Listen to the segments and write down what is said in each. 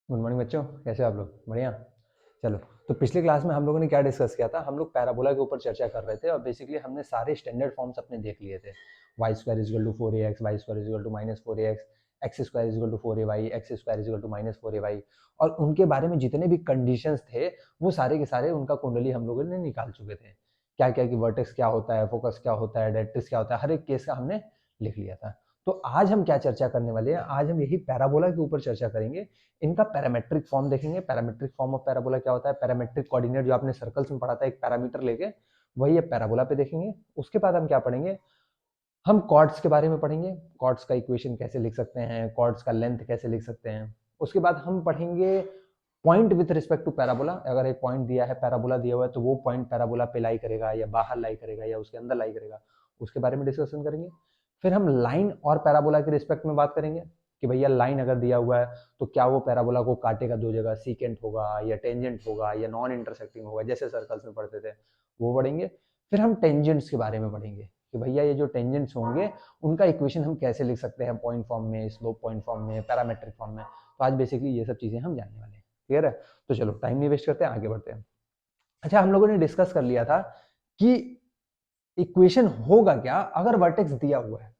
Good morning बच्चों, कैसे हो आप लोग? बढ़िया। चलो, तो पिछले क्लास में हम लोगों ने क्या डिस्कस किया था? हम लोग पैराबोला के ऊपर चर्चा कर रहे थे और बेसिकली हमने सारे स्टैंडर्ड फॉर्म्स अपने देख लिए थे। Y square is equal to 4ax, Y square is equal to minus 4ax, X square is equal to 4ay, X square is equal to minus 4ay, और उनके बारे में जितने भी कंडीशंस थे वो सारे के सारे उनका कुंडली हम लोगों ने निकाल चुके थे। क्या क्या कि वर्टेक्स क्या होता है, फोकस क्या होता है, डायरेक्ट्रिक्स क्या होता है, हर एक केस का हमने लिख लिया था। तो आज हम क्या चर्चा करने वाले हैं? आज हम यही पैराबोला के ऊपर चर्चा करेंगे। इनका पैरामेट्रिक फॉर्म देखेंगे। पैरामेट्रिक फॉर्म ऑफ पैराबोला क्या होता है? पैरामेट्रिक कोऑर्डिनेट जो आपने सर्कल्स में पढ़ा था, एक पैरामीटर लेके वही ये पैराबोला पे देखेंगे। उसके बाद हम क्या पढ़ेंगे? हम कॉर्ड्स के बारे में पढ़ेंगे। कॉर्ड्स का इक्वेशन कैसे लिख सकते हैं, कॉर्ड्स का लेंथ कैसे लिख सकते हैं। उसके बाद हम पढ़ेंगे point with respect to parabola. अगर एक पॉइंट दिया है, पैराबोला दिया हुआ है, तो वो पॉइंट पैराबोला पे लाई करेगा या बाहर लाई करेगा या उसके अंदर लाई करेगा, उसके बारे में डिस्कशन करेंगे। फिर हम लाइन और पैराबोला के रिस्पेक्ट में बात करेंगे कि भैया लाइन अगर दिया हुआ है तो क्या वो पैराबोला को काटेगा दो जगह, सीकेंट होगा या टेंजेंट होगा या नॉन इंटरसेक्टिंग होगा, जैसे सर्कल्स में पढ़ते थे वो पढ़ेंगे। फिर हम टेंजेंट्स के बारे में पढ़ेंगे कि भैया ये जो टेंजेंट्स होंगे उनका इक्वेशन हम कैसे लिख सकते हैं, पॉइंट फॉर्म में, स्लोप पॉइंट फॉर्म में, पैरामेट्रिक फॉर्म में। तो आज बेसिकली ये सब चीजें हम जानने वाले हैं। क्लियर है? तो चलो टाइम नहीं वेस्ट करते हैं, आगे बढ़ते हैं। अच्छा, हम लोगों ने डिस्कस कर लिया था कि इक्वेशन होगा क्या अगर वर्टेक्स दिया हुआ है।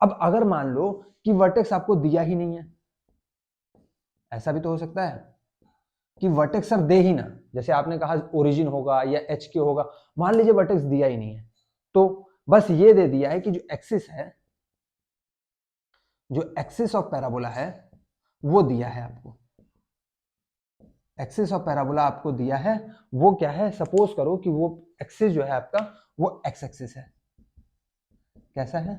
अब अगर मान लो कि वर्टेक्स आपको दिया ही नहीं है, ऐसा भी तो हो सकता है कि वर्टेक्स सर दे ही ना, जैसे आपने कहा ओरिजिन होगा या एच के होगा। मान लीजिए वर्टेक्स दिया ही नहीं है, तो बस ये दे दिया है कि जो एक्सिस है, जो एक्सिस ऑफ पैराबोला है वो दिया है आपको। एक्सिस ऑफ पैराबोला आपको दिया है, वो क्या है? सपोज करो कि वो एक्सिस जो है आपका वो एक्स एक्सिस है। कैसा है?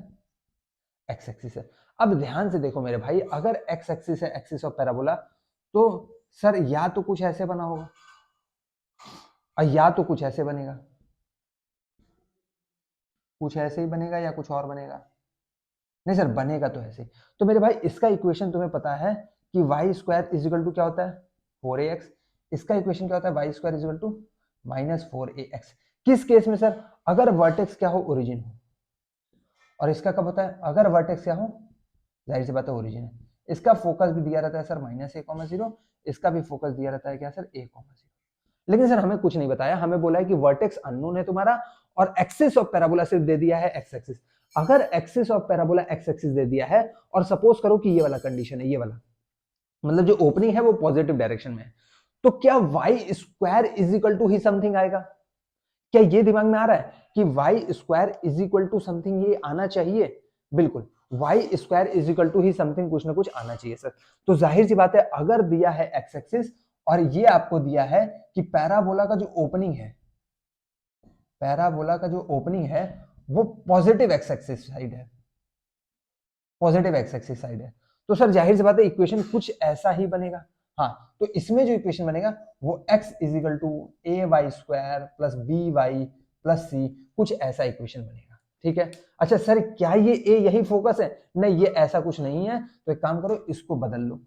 एक्स एक्सिस है। अब ध्यान से देखो मेरे भाई, अगर एक्स एक्सिस है, एक्सिस ऑफ पैराबोला, तो सर या तो कुछ ऐसे बना होगा और या तो कुछ ऐसे बनेगा। कुछ ऐसे ही बनेगा या कुछ और बनेगा? नहीं सर, बनेगा तो ऐसे। तो मेरे भाई इसका इक्वेशन तुम्हें पता है कि वाई स्क्वायर इजिकल टू क्या होता है? 4ax। इसका इक्वेशन क्या होता है? Y square is equal to minus 4ax। किस केस में सर? अगर वर्टेक्स क्या हो? ओरिजिन हो। और इसका कब होता है? अगर वर्टेक्स क्या हो? जाहिर सी बात है ओरिजिन है। इसका फोकस भी दिया रहता है सर -a,0। इसका भी फोकस दिया रहता है क्या सर? a,0। लेकिन सर हमें कुछ नहीं बताया, हमें बोला है कि वर्टेक्स अननोन है तुम्हारा और एक्सिस ऑफ पैराबोला सिर्फ दे दिया है एक्स एक्सिस। अगर axis of parabola x axis दे दिया है और सपोज करो कि ये वाला कंडीशन है, ये वाला मतलब जो ओपनिंग है वो पॉजिटिव डायरेक्शन में है, तो क्या Y square is equal to ही समथिंग आएगा? क्या ये दिमाग में आ रहा है कि Y square is equal to something ये आना चाहिए? बिल्कुल, Y square is equal to ही समथिंग कुछ ना कुछ आना चाहिए सर। तो जाहिर सी बात है, अगर दिया है एक्स एक्सिस और ये आपको दिया है कि पैराबोला का जो ओपनिंग है, पैराबोला का जो ओपनिंग है वो पॉजिटिव एक्स एक्सिस साइड है, पॉजिटिव एक्स एक्सिस साइड है, तो सर जाहिर सी बात है इक्वेशन कुछ ऐसा ही बनेगा। हाँ, तो इसमें जो इक्वेशन बनेगा वो x is equal to a y square plus b y plus c, कुछ ऐसा इक्वेशन बनेगा। ठीक है? अच्छा सर, क्या ये a यही फोकस है? नहीं, ये ऐसा कुछ नहीं है। तो एक काम करो, इसको बदल लो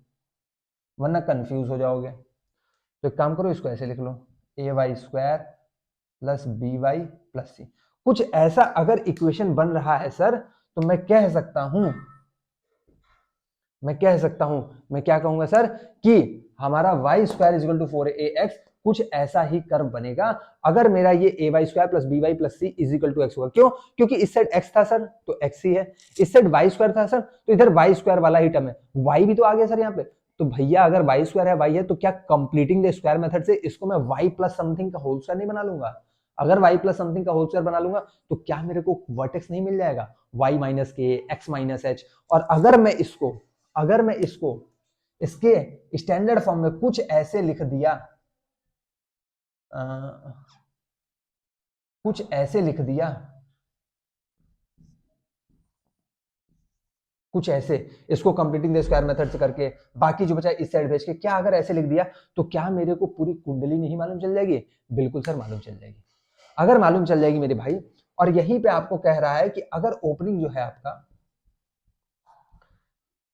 वरना कंफ्यूज हो जाओगे। तो एक काम करो, इसको ऐसे लिख लो, a y square plus b y plus c. कुछ ऐसा अगर इक्वेशन बन रहा है सर, तो मैं कह सकता हूं, मैं क्या कहूंगा सर कि हमारा Y square is equal to 4ax कुछ ऐसा ही कर्व बनेगा अगर मेरा ये a y square plus b y plus c is equal to x होगा। क्यों? क्योंकि इस साइड एक्स था सर तो एक्स ही है, इस साइड वाई स्क्वायर था सर तो इधर वाई स्क्वायर वाला ही टर्म है, वाई भी तो आ गया सर यहाँ पे। तो भैया अगर वाई स्क्वायर है वाई है, तो क्या कंप्लीटिंग द स्क्वायर मेथड से इसको मैं वाई प्लस समथिंग का होल स्क्वायर नहीं बना लूंगा? अगर y प्लस समथिंग का होल स्क्वायर बना लूंगा तो क्या मेरे को वर्टेक्स नहीं मिल जाएगा? y माइनस के एक्स माइनस एच। और अगर मैं इसको इसके स्टैंडर्ड फॉर्म में कुछ ऐसे लिख दिया, कुछ ऐसे लिख दिया, कुछ ऐसे, इसको कंप्लीटिंग द स्क्वायर मेथड से करके बाकी जो बचा इस साइड भेज के, क्या अगर ऐसे लिख दिया तो क्या मेरे को पूरी कुंडली नहीं मालूम चल जाएगी? बिल्कुल सर मालूम चल जाएगी। अगर मालूम चल जाएगी मेरे भाई, और यहीं पे आपको कह रहा है कि अगर ओपनिंग जो है आपका,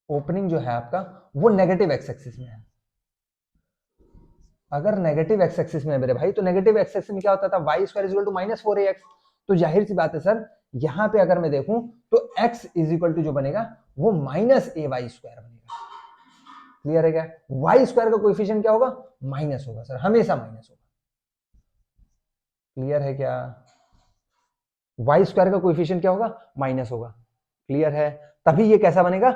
ओपनिंग जो है आपका वो नेगेटिव एक्स एक्सिस में है, अगर नेगेटिव एक्स एक्सिस में है मेरे भाई, तो नेगेटिव एक्स एक्सिस में क्या होता था? Y square is equal to minus 4ax। तो जाहिर सी बात है सर, यहां पे अगर मैं देखूं तो x इजिकल टू जो बनेगा वो माइनस ए वाई स्क्वायर बनेगा। क्लियर है क्या? वाई स्क्वायर का कोएफिशिएंट क्या होगा? माइनस होगा सर, हमेशा माइनस होगा। क्लियर है क्या? वाई स्क्वायर का कोएफिशिएंट क्या होगा? माइनस होगा। क्लियर है? तभी ये कैसा बनेगा?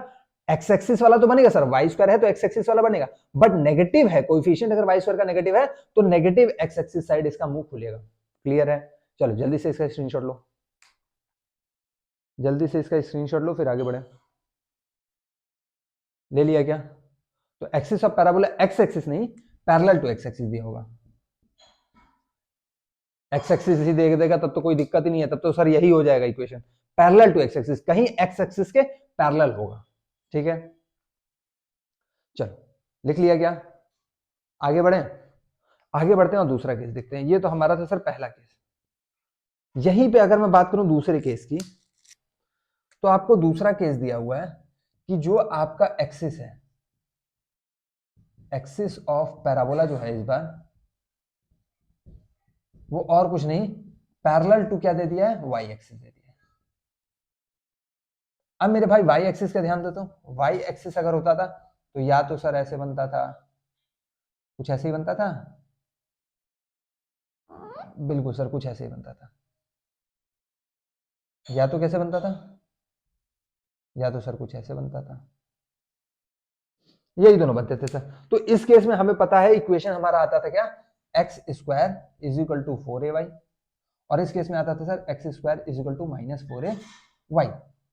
एक्स एक्सिस वाला तो बनेगा सर, वाई स्क्वायर है तो एक्स एक्सिस वाला बनेगा, बट नेगेटिव है कोएफिशिएंट, अगर वाई स्क्वायर का नेगेटिव है तो नेगेटिव एक्स एक्सिस साइड इसका मुंह खुलेगा। क्लियर है? चलो जल्दी से इसका स्क्रीनशॉट लो, जल्दी से इसका स्क्रीनशॉट लो, फिर आगे बढ़े। ले लिया क्या? तो axis of parabola x axis नहीं, पैरेलल टू एक्स एक्सिस दिया होगा। एक्स एक्सिस ही देख देगा तब तो कोई दिक्कत ही नहीं है, तब तो सर यही हो जाएगा equation, parallel to X axis, कहीं एक्स एक्सिस के पैरेलल होगा। ठीक है, चलो लिख लिया क्या? आगे बढ़े, आगे बढ़ते हैं और दूसरा केस देखते हैं। ये तो हमारा था सर पहला केस। यहीं पे अगर मैं बात करूं दूसरे केस की, तो आपको दूसरा केस दिया हुआ है कि जो आपका एक्सिस है, एक्सिस ऑफ पैराबोला जो है इस बार वो और कुछ नहीं, पैरेलल टू क्या दे दिया है? वाई एक्सिस दे दिया है। अब मेरे भाई वाई एक्सिस का ध्यान देता हूं, वाई एक्सिस अगर होता था तो या तो सर ऐसे बनता था, कुछ ऐसे ही बनता था, बिल्कुल सर कुछ ऐसे ही बनता था, या तो कैसे बनता था, या तो सर कुछ ऐसे बनता था, यही दोनों बनते थे सर। तो इस केस में हमें पता है इक्वेशन हमारा आता था क्या? X square is equal to 4ay, और इस केस में आता था sir X square is equal to minus 4ay,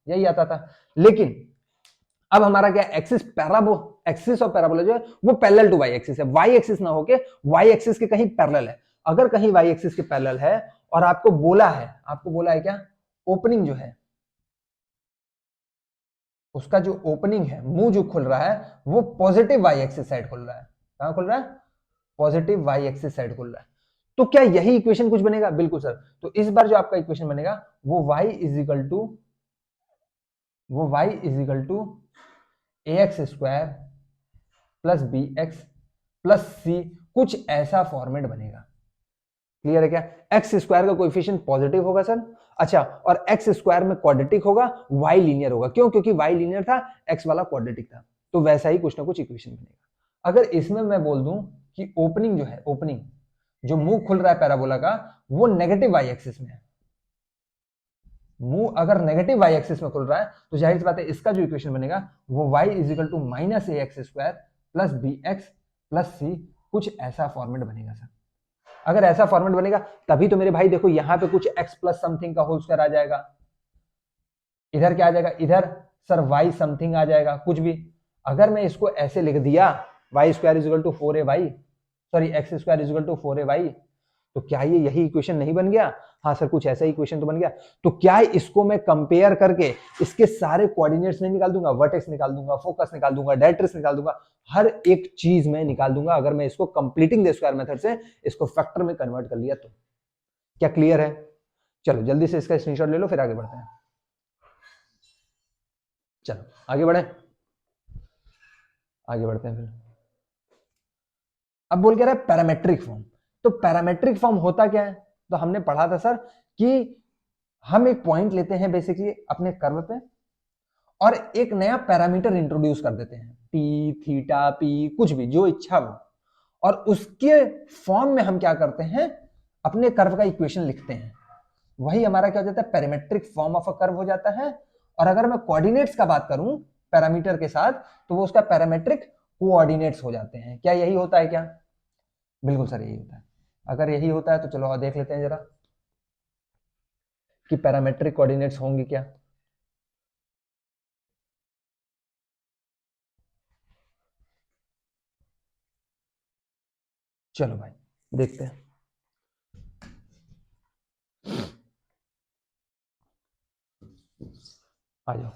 यही आता था। लेकिन अब हमारा क्या, एक्सिस एक्सिस ऑफ पैराबोला जो है वो पैरेलल टू वाई एक्सिस है, वाई एक्सिस ना होके वाई एक्सिस के कहीं पैरेलल है। अगर कहीं वाई एक्सिस के पैरेलल है और आपको बोला है क्या, ओपनिंग जो है उसका जो ओपनिंग है, मुंह जो खुल रहा है वो पॉजिटिव वाई एक्सिस साइड खुल रहा है। कहां खुल रहा है? पॉजिटिव वाई एक्सिस साइड खुल रहा है। तो क्या यही इक्वेशन कुछ बनेगा? बिल्कुल सर। तो इस बार जो आपका इक्वेशन बनेगा वो y is equal to a x square plus b x plus c, कुछ ऐसा फॉर्मेट बनेगा। क्लियर है क्या? एक्स स्क्वायर का कोएफिशिएंट पॉजिटिव होगा सर, अच्छा, और एक्स स्क्वायर में क्वाड्रेटिक होगा, वाई लीनियर होगा। क्यों? क्योंकि वाई लीनियर था, एक्स वाला क्वाड्रेटिक था। तो वैसा ही कुछ ना कुछ इक्वेशन बनेगा। अगर इसमें मैं बोल दूं कि ओपनिंग जो है, ओपनिंग जो मुंह खुल रहा है पैराबोला का, वो नेगेटिव वाई एक्सिस में है, मुंह अगर नेगेटिव वाई एक्सिस में खुल रहा है तो जाहिर सी बात है इसका जो इक्वेशन बनेगा वो y is equal to minus a x square plus b x plus c, कुछ ऐसा फॉर्मेट बनेगा सर। अगर ऐसा फॉर्मेट बनेगा तभी तो मेरे भाई देखो यहां पे कुछ x प्लस समथिंग का होल स्क्वायर आ जाएगा, इधर क्या आ जाएगा, इधर सर y समथिंग आ जाएगा, कुछ भी। अगर मैं इसको ऐसे लिख दिया Y square is equal to 4ay, sorry X square is equal to 4ay, तो क्या ये यही इक्वेशन नहीं बन गया? हाँ सर कुछ ऐसा ही इक्वेशन तो बन गया। तो क्या इसको मैं कंपेयर करके इसके सारे कोऑर्डिनेट्स नहीं निकाल दूंगा, वर्टेक्स निकाल दूंगा, फोकस निकाल दूंगा, डायरेक्ट्रिक्स निकाल दूंगा, हर एक चीज में निकाल दूंगा अगर मैं इसको कंप्लीटिंग द स्क्वायर मेथड से इसको फैक्टर में कन्वर्ट कर लिया तो। क्या क्लियर है? चलो जल्दी से इसका स्क्रीनशॉट ले लो, फिर आगे बढ़ते हैं। चलो आगे बढ़े, आगे बढ़ते हैं फिर। अब बोल क्या रहा है? Parametric form. तो पैरामेट्रिक फॉर्म होता क्या है? तो हमने पढ़ा था सर कि हम एक पॉइंट लेते हैं बेसिकली अपने कर्व पे और एक नया पैरामीटर इंट्रोड्यूस कर देते हैं, पी, थीटा, पी, कुछ भी जो इच्छा हो, और उसके फॉर्म में हम क्या करते हैं, अपने कर्व का इक्वेशन लिखते हैं। वही हमारा क्या हो जाता है? Parametric form of a curve हो जाता है। और अगर मैं कोऑर्डिनेट्स का बात करूं पैरामीटर के साथ, तो वो उसका पैरामेट्रिक कोऑर्डिनेट्स हो जाते हैं। क्या यही होता है क्या? बिल्कुल सर यही होता है। अगर यही होता है तो चलो और देख लेते हैं जरा कि पैरामेट्रिक कोऑर्डिनेट्स होंगे क्या। चलो भाई देखते हैं। आ जाओ,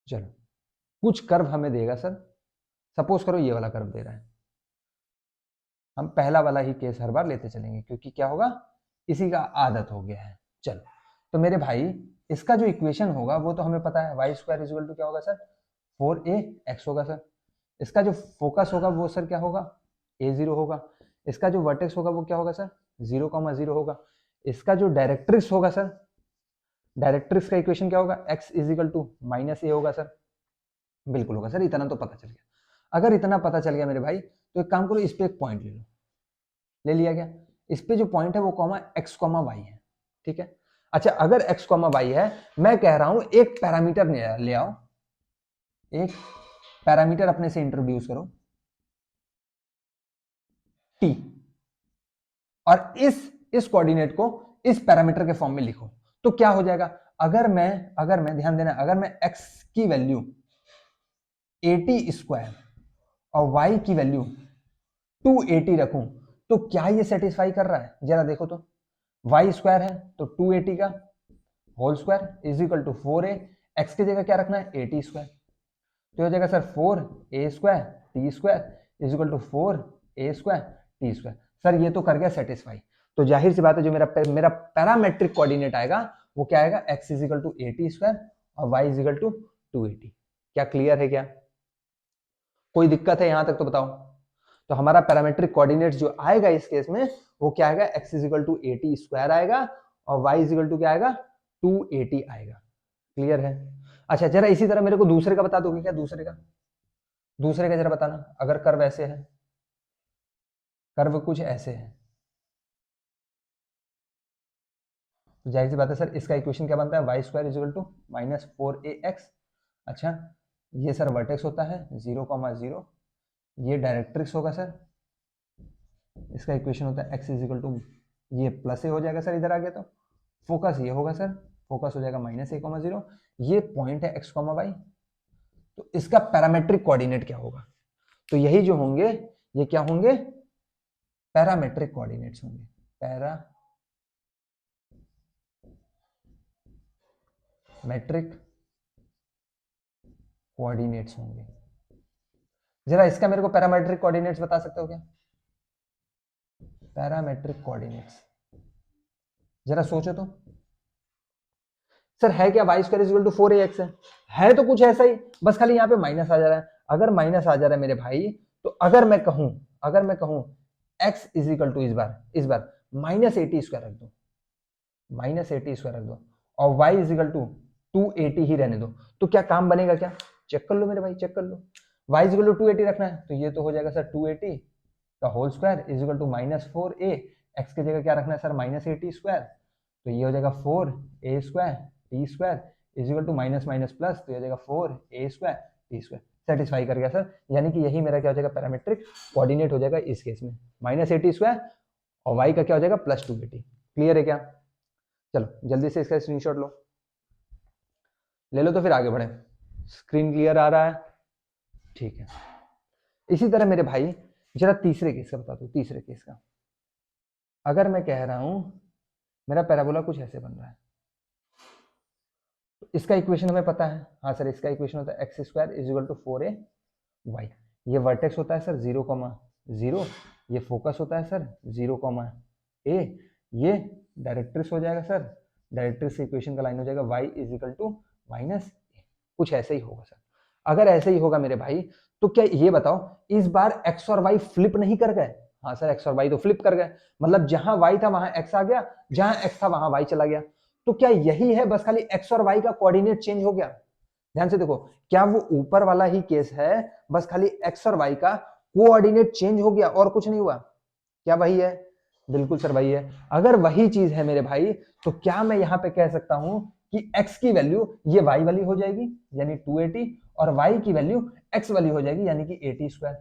चलो कुछ कर्व हमें देगा सर, सपोज करो ये वाला कर्व दे रहा है, हम पहला वाला ही केस हर बार लेते चलेंगे क्योंकि क्या होगा, इसी का आदत हो गया है। चलो तो मेरे भाई इसका जो इक्वेशन होगा वो तो हमें पता है, Y square is equal to क्या होगा सर? 4ax होगा सर। इसका जो फोकस होगा वो सर क्या होगा? a0 होगा। इसका जो वर्टेक्स होगा वो क्या होगा सर? 0,0 होगा। इसका जो डायरेक्ट्रिक्स होगा सर, डायरेक्ट्रिक्स का इक्वेशन क्या होगा? x is equal to minus a होगा सर। बिल्कुल होगा सर, इतना तो पता चल गया। अगर इतना पता चल गया मेरे भाई तो एक काम करो, इस पे एक पॉइंट ले लो। ले लिया गया। इस पे जो पॉइंट है वो कॉमा एक्स कॉमा वाई है, ठीक है। अच्छा, अगर एक्स कॉमा वाई है, मैं कह रहा हूं एक पैरामीटर ले आओ, एक पैरामीटर अपने से इंट्रोड्यूस करो टी, और इस कोऑर्डिनेट को इस पैरामीटर के फॉर्म में लिखो। तो क्या हो जाएगा, अगर मैं ध्यान देना, अगर मैं x की वैल्यू 80 स्क्वायर और y की वैल्यू 280 रखूं, तो क्या ये सेटिस्फाई कर रहा है, जरा देखो तो। y स्क्वायर है तो 280 का whole square is equal to 4a, x की जगह क्या रखना है 80 स्क्वायर, तो हो जाएगा sir 4a square T square is equal to 4a square T square. Sir ये तो कर गया सेटिस्फाई। तो जाहिर सी बात है जो मेरा पैरामेट्रिक कोऑर्डिनेट आएगा वो क्या आएगा, x is equal to 80 square और y इज इक्वल टू 280। क्या क्लियर है क्या, कोई दिक्कत है यहां तक तो बताओ। तो हमारा पैरामेट्रिक कोऑर्डिनेट जो आएगा इस केस में वो क्या आएगा, x is equal to 80 square आएगा और y इज इक्वल टू क्या आएगा 280 आएगा। क्लियर है। अच्छा जरा इसी तरह मेरे को दूसरे का बता दोगे क्या, दूसरे का जरा बताना। अगर कर्व ऐसे है, कर्व कुछ ऐसे है, तो जाहिर सी बात है सर इसका इक्वेशन क्या बनता है, Y square is equal to minus 4ax। अच्छा ये सर वर्टेक्स होता है 0,0, ये डायरेक्ट्रिक्स होगा सर, इसका इक्वेशन होता है x इज इक्वल टू, ये प्लस ए हो जाएगा सर इधर आ गया, तो फोकस ये होगा सर, फोकस हो जाएगा -a,0, ये पॉइंट है x, y। तो इसका पैरामेट्रिक कोऑर्डिनेट क्या होगा, तो यही जो होंगे ये क्या होंगे, पैरामेट्रिक कोऑर्डिनेट्स होंगे, पैरामेट्रिक कोऑर्डिनेट्स होंगे। जरा इसका मेरे को पैरामेट्रिक कोऑर्डिनेट्स बता सकते हो क्या, पैरामेट्रिक कोऑर्डिनेट्स जरा सोचो तो। सर है क्या, Y square equal to 4ax है तो कुछ ऐसा ही, बस खाली यहाँ पे माइनस आ जा रहा है। अगर माइनस आ जा रहा है मेरे भाई, तो अगर मैं कहूं x इज इक्वल टू इस बार -80 स्क्वायर रख दो, -80 स्क्वायर रख दो, और y इज इक्वल टू 280 ही रहने दो, तो क्या काम बनेगा क्या, चेक कर लो मेरे भाई, चेक कर लो। y इज इक्वल टू 280 रखना है तो ये तो हो जाएगा सर 280 का whole square is equal to -4a, x की जगह क्या रखना है सर -80 स्क्वायर, तो ये हो जाएगा 4a square T square is equal to minus minus plus, तो ये हो जाएगा 4a square T square. Satisfy कर गया सर, यानी कि यही मेरा क्या हो जाएगा, पैरामेट्रिक कोऑर्डिनेट हो जाएगा इस केस में, -80 स्क्वायर और y का क्या हो जाएगा +280। क्लियर है क्या, चलो जल्दी से इसका स्क्रीनशॉट लो, ले लो तो फिर आगे बढ़े। स्क्रीन क्लियर आ रहा है, ठीक है। इसी तरह मेरे भाई जरा तीसरे केस का बता दो, तीसरे केस का। अगर मैं कह रहा हूं मेरा पैराबोला कुछ ऐसे बन रहा है, तो इसका इक्वेशन हमें पता है, हाँ सर इसका इक्वेशन होता है x square is equal to 4ay, ये वर्टेक्स होता है सर 0,0, ये फोकस होता है सर 0,a, ये डायरेक्ट्रिक्स हो जाएगा सर, डायरेक्ट्रिक्स इक्वेशन का लाइन हो जाएगा y is equal to -a, कुछ ऐसे ही होगा सर। अगर ऐसे ही होगा मेरे भाई, तो क्या ये बताओ इस बार x और y फ्लिप नहीं कर गए, हाँ सर x और y तो फ्लिप कर गए, मतलब जहां y था वहां x आ गया, जहां x था वहां y चला गया, तो क्या यही है, बस खाली x और y का कोऑर्डिनेट चेंज हो गया। ध्यान से देखो, क्या वो ऊपर वाला ही केस है, बस खाली x और y का कोऑर्डिनेट चेंज हो गया और कुछ नहीं हुआ, क्या वही है, बिल्कुल सर वही है। अगर वही चीज है मेरे भाई, तो क्या मैं यहां पे कह सकता हूं कि x की वैल्यू ये y वाली हो जाएगी यानी 280, और y की वैल्यू x वाली हो जाएगी यानी कि 80 स्क्वायर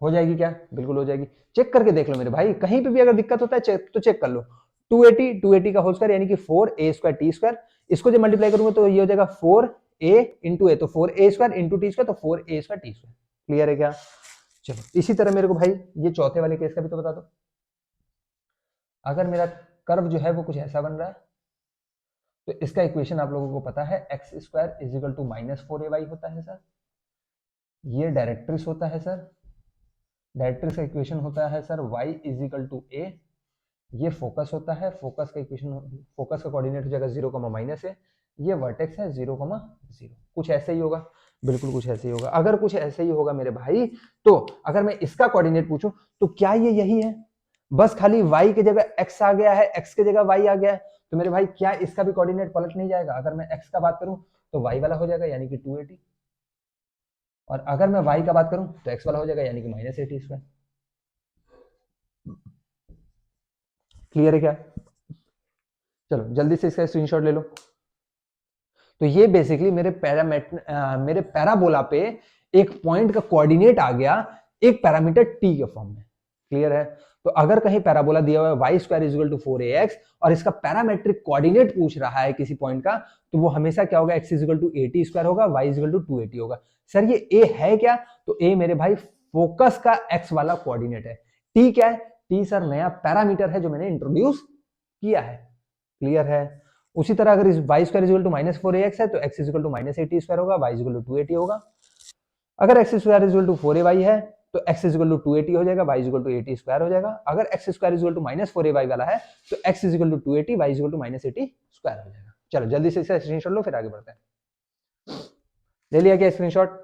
हो जाएगी क्या, बिल्कुल हो जाएगी। चेक करके देख लो मेरे भाई, कहीं पे भी अगर दिक्कत होता है तो चेक कर लो। 280 का होल स्क्वायर यानी कि 4a स्क्वायर टी स्क्वायर, इसको जब मल्टीप्लाई करूंगा तो ये हो जाएगा 4a इंटू ए, तो 4a square into T square, तो 4a square T square. Clear है क्या, चलो इसी तरह मेरे को भाई ये चौथे वाले केस का भी तो बता दो। अगर मेरा कर्व जो है वो कुछ ऐसा बन रहा है, तो इसका इक्वेशन आप लोगों को पता है x square is equal to -4ay होता है सर, ये डायरेक्ट्रिक्स होता है सर, डायरेक्ट्रिक्स का इक्वेशन होता है sir y is equal to a, ये फोकस होता है, फोकस का इक्वेशन, फोकस का कोऑर्डिनेट हो जाएगा 0,-a, ये वर्टेक्स है 0,0, कुछ ऐसे ही होगा, बिल्कुल कुछ ऐसे ही होगा। अगर कुछ ऐसे ही होगा मेरे भाई, तो अगर मैं इसका कोऑर्डिनेट पूछूं तो क्या ये यही है, बस खाली y की जगह x आ गया है, x की जगह y आ गया है, तो मेरे भाई क्या इसका भी कोऑर्डिनेट पलट नहीं जाएगा? अगर मैं x का बात करूं तो y वाला हो जाएगा यानी कि 280, और अगर मैं y का बात करूं तो x वाला हो जाएगा यानी कि -80²। क्लियर है क्या? चलो जल्दी से इसका स्क्रीनशॉट ले लो। तो ये बेसिकली मेरे पैराबोला पे एक पॉइंट का कोऑर्डिनेट आ गया एक पैरामीटर t के फॉर्म में। क्लियर है? तो अगर कहीं पैराबोला दिया हुआ है Y square equal to 4ax और इसका पैरामेट्रिक कोऑर्डिनेट पूछ रहा है किसी पॉइंट का, तो वो हमेशा क्या होगा? x इजल टू 80 स्क्वायर होगा, y इजल टू 280 होगा। सर ये a है क्या? तो a मेरे भाई फोकस का x वाला कोऑर्डिनेट है। t क्या है? t सर नया पैरामीटर है जो मैंने इंट्रोड्यूस किया है। क्लियर है? उसी तरह अगर इस Y square equal to -4ax है तो x इजल टू -80 स्क्वायर होगा, y इजल टू 280 होगा। अगर x square equal to 4ay है तो x इजल टू 280 हो जाएगा, y इजल टू 80 स्क्वायर हो जाएगा। अगर x square equal to -4ay वाला है तो x is equal to 280, y is equal to -80 square हो जाएगा। चलो जल्दी से इसका स्क्रीनशॉट लो, फिर आगे बढ़ते हैं। ले लिया क्या स्क्रीनशॉट?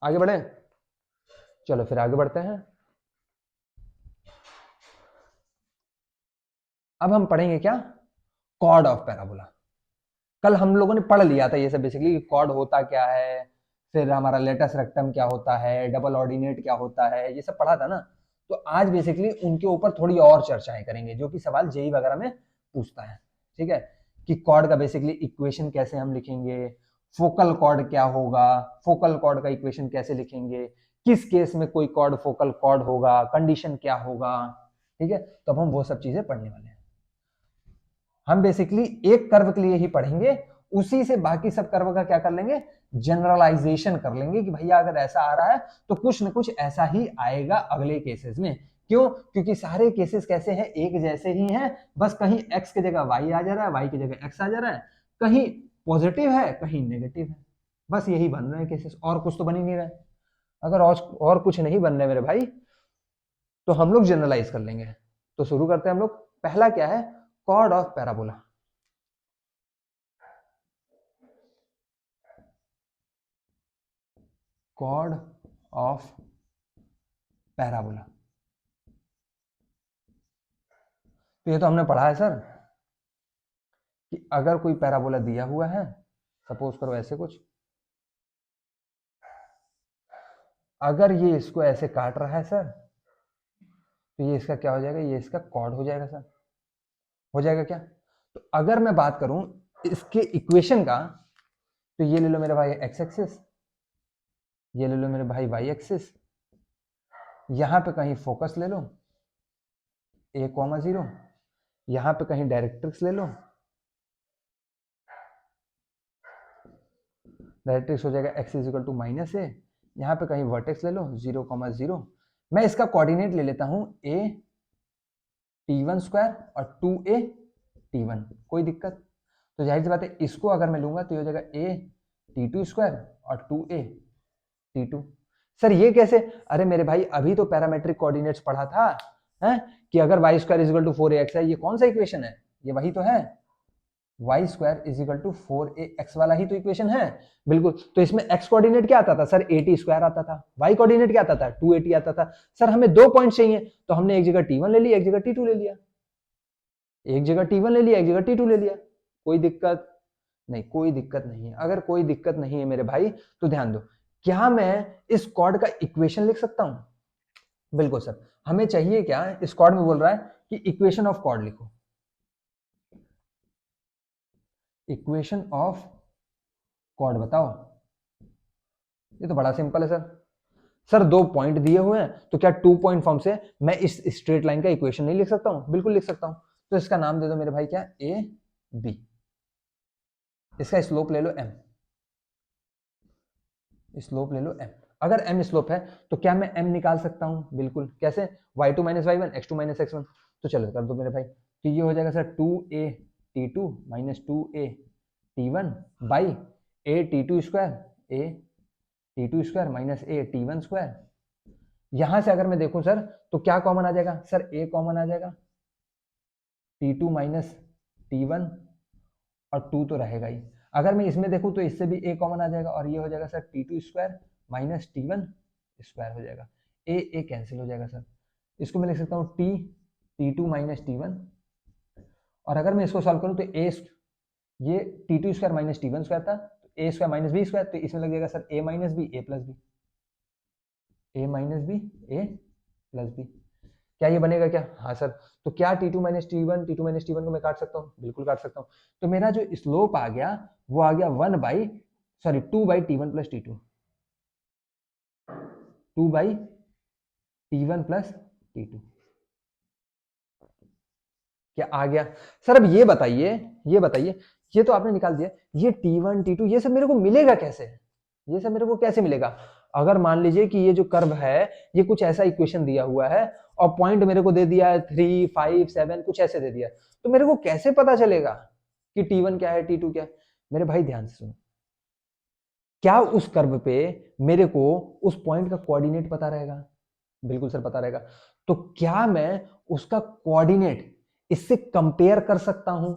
आगे बढ़े? चलो फिर आगे बढ़ते हैं। अब हम पढ़ेंगे क्या? Chord of parabola. कल हम लोगों ने पढ़ लिया था ये सब बेसिकली, कॉर्ड होता क्या है, फिर हमारा लेटस रेक्टम क्या होता है, डबल ऑर्डिनेट क्या होता है, ये सब पढ़ा था ना। तो आज बेसिकली उनके ऊपर थोड़ी और चर्चाएं करेंगे जो कि सवाल जेई वगैरह में पूछता है। ठीक है? कि कॉर्ड का बेसिकली इक्वेशन कैसे हम लिखेंगे, फोकल कॉर्ड क्या होगा, फोकल कॉर्ड का इक्वेशन कैसे लिखेंगे, किस केस में कोई कॉर्ड फोकल कॉर्ड होगा, कंडीशन क्या होगा। ठीक है? तो अब हम वो सब चीजें पढ़ने वाले हैं। हम बेसिकली एक कर्व के लिए ही पढ़ेंगे, उसी से बाकी सब कर्व का क्या कर लेंगे? जनरलाइजेशन कर लेंगे कि भैया अगर ऐसा आ रहा है तो कुछ न कुछ ऐसा ही आएगा अगले केसेस में। क्यों? क्योंकि सारे केसेस कैसे हैं? एक जैसे ही हैं, बस कहीं x की जगह y आ जा रहा है, y की जगह x आ जा रहा है, कहीं पॉजिटिव है कहीं नेगेटिव है, बस यही बन रहे हैं केसेस, और कुछ तो बन ही नहीं रहा है। अगर और कुछ नहीं बन रहे मेरे भाई तो हम लोग जनरलाइज कर लेंगे। तो शुरू करते हैं हम लोग। पहला क्या है? Chord of parabola. Chord of parabola, तो ये तो हमने पढ़ा है सर कि अगर कोई पैराबोला दिया हुआ है, सपोज करो ऐसे कुछ, अगर ये इसको ऐसे काट रहा है सर, तो ये इसका क्या हो जाएगा? ये इसका कॉर्ड हो जाएगा सर। हो जाएगा क्या? तो अगर मैं बात करूं इसके इक्वेशन का, तो ये ले लो मेरे भाई एक्स एक्सिस, ये ले लो मेरे भाई वाई एक्सिस, यहां पे कहीं फोकस ले लो a,0, यहां पे कहीं डायरेक्ट्रिक्स ले लो, डायरेक्ट्रिक्स हो जाएगा x इजिकल टू -a, यहाँ पे कहीं वर्टेक्स ले लो 0,0। मैं इसका कोऑर्डिनेट ले लेता हूँ a t1 स्क्वायर और 2a t1, कोई दिक्कत? तो जाहिर सी बात है इसको अगर मैं लूंगा तो ये हो जाएगा a t2 स्क्वायर और 2a t2। सर ये कैसे? अरे मेरे भाई अभी तो पैरामेट्रिक कोऑर्डिनेट्स पढ़ा था है कि अगर y square is equal to 4ax है, ये कौन सा इक्वेशन है? ये वही तो है, Y square is equal to 4ax वाला ही तो इक्वेशन है। बिल्कुल। तो इसमें x कोऑर्डिनेट क्या आता था सर? 80 स्क्वायर आता था। y कोऑर्डिनेट क्या आता था? 280 आता था। सर हमें 2 पॉइंट चाहिए, तो हमने एक जगह t1 ले लिया, एक जगह t2 ले लिया, एक जगह t1 ले लिया, एक जगह t2 ले लिया। कोई दिक्कत नहीं? कोई दिक्कत नहीं है। अगर कोई दिक्कत नहीं है मेरे भाई तो ध्यान दो, क्या मैं इस कॉर्ड का इक्वेशन लिख सकता हूं? बिल्कुल सर। हमें चाहिए क्या? इस कॉर्ड में बोल रहा है कि इक्वेशन ऑफ कॉर्ड लिखो। इक्वेशन ऑफ कॉर्ड बताओ। ये तो बड़ा सिंपल है सर। सर 2 पॉइंट दिए हुए हैं, तो क्या 2 पॉइंट फॉर्म से मैं इस स्ट्रेट लाइन का इक्वेशन नहीं लिख सकता हूं? बिल्कुल लिख सकता हूं। तो इसका नाम दे दो मेरे भाई क्या? A B. इसका स्लोप ले लो m, स्लोप ले लो m। अगर m स्लोप है तो क्या मैं m निकाल सकता हूं? बिल्कुल। कैसे? y2 - y1 x2 - x1। तो चलो कर दो मेरे भाई। तो ये हो जाएगा sir 2a t2 - 2a t1 by a t2 square, a t2 square minus a t1 square. यहां से अगर मैं देखूं सर तो क्या कॉमन आ जाएगा? सर a कॉमन आ जाएगा, t2 माइनस t1 और 2 तो रहेगा ही। अगर मैं इसमें देखूं तो इससे भी a कॉमन आ जाएगा और ये हो जाएगा sir t2 square minus t1 square हो जाएगा। a कैंसिल हो जाएगा सर। इसको मैं लिख सकता हूँ t T2 माइनस T1, और अगर मैं इसको सॉल्व करूं तो ये T2 square minus T1 square था, तो A square minus B square, तो इसमें लग जाएगा sir a minus B A plus B, A minus B A plus B. क्या ये बनेगा क्या? हाँ सर। तो क्या T2 माइनस T1 को मैं काट सकता हूँ? बिल्कुल काट सकता हूँ। तो मेरा जो स्लोप आ गया वो आ गया 2 by T1 plus T2, 2 by T1 plus T2। क्या आ गया सर? अब ये बताइए, ये तो आपने निकाल दिया, ये T1 T2 ये सब मेरे को मिलेगा कैसे? ये सब मेरे को कैसे मिलेगा? अगर मान लीजिए कि ये जो कर्व है ये कुछ ऐसा इक्वेशन दिया हुआ है और पॉइंट मेरे को दे दिया है 3, 5, 7 कुछ ऐसे दे दिया, तो मेरे को कैसे पता चलेगा कि T1 क्या है T2 क्या है? मेरे भाई ध्यान से सुनो, क्या उस कर्व पे मेरे को उस पॉइंट का कोऑर्डिनेट पता रहेगा? बिल्कुल सर पता रहेगा। तो क्या मैं उसका कोऑर्डिनेट इससे कंपेयर कर सकता हूं?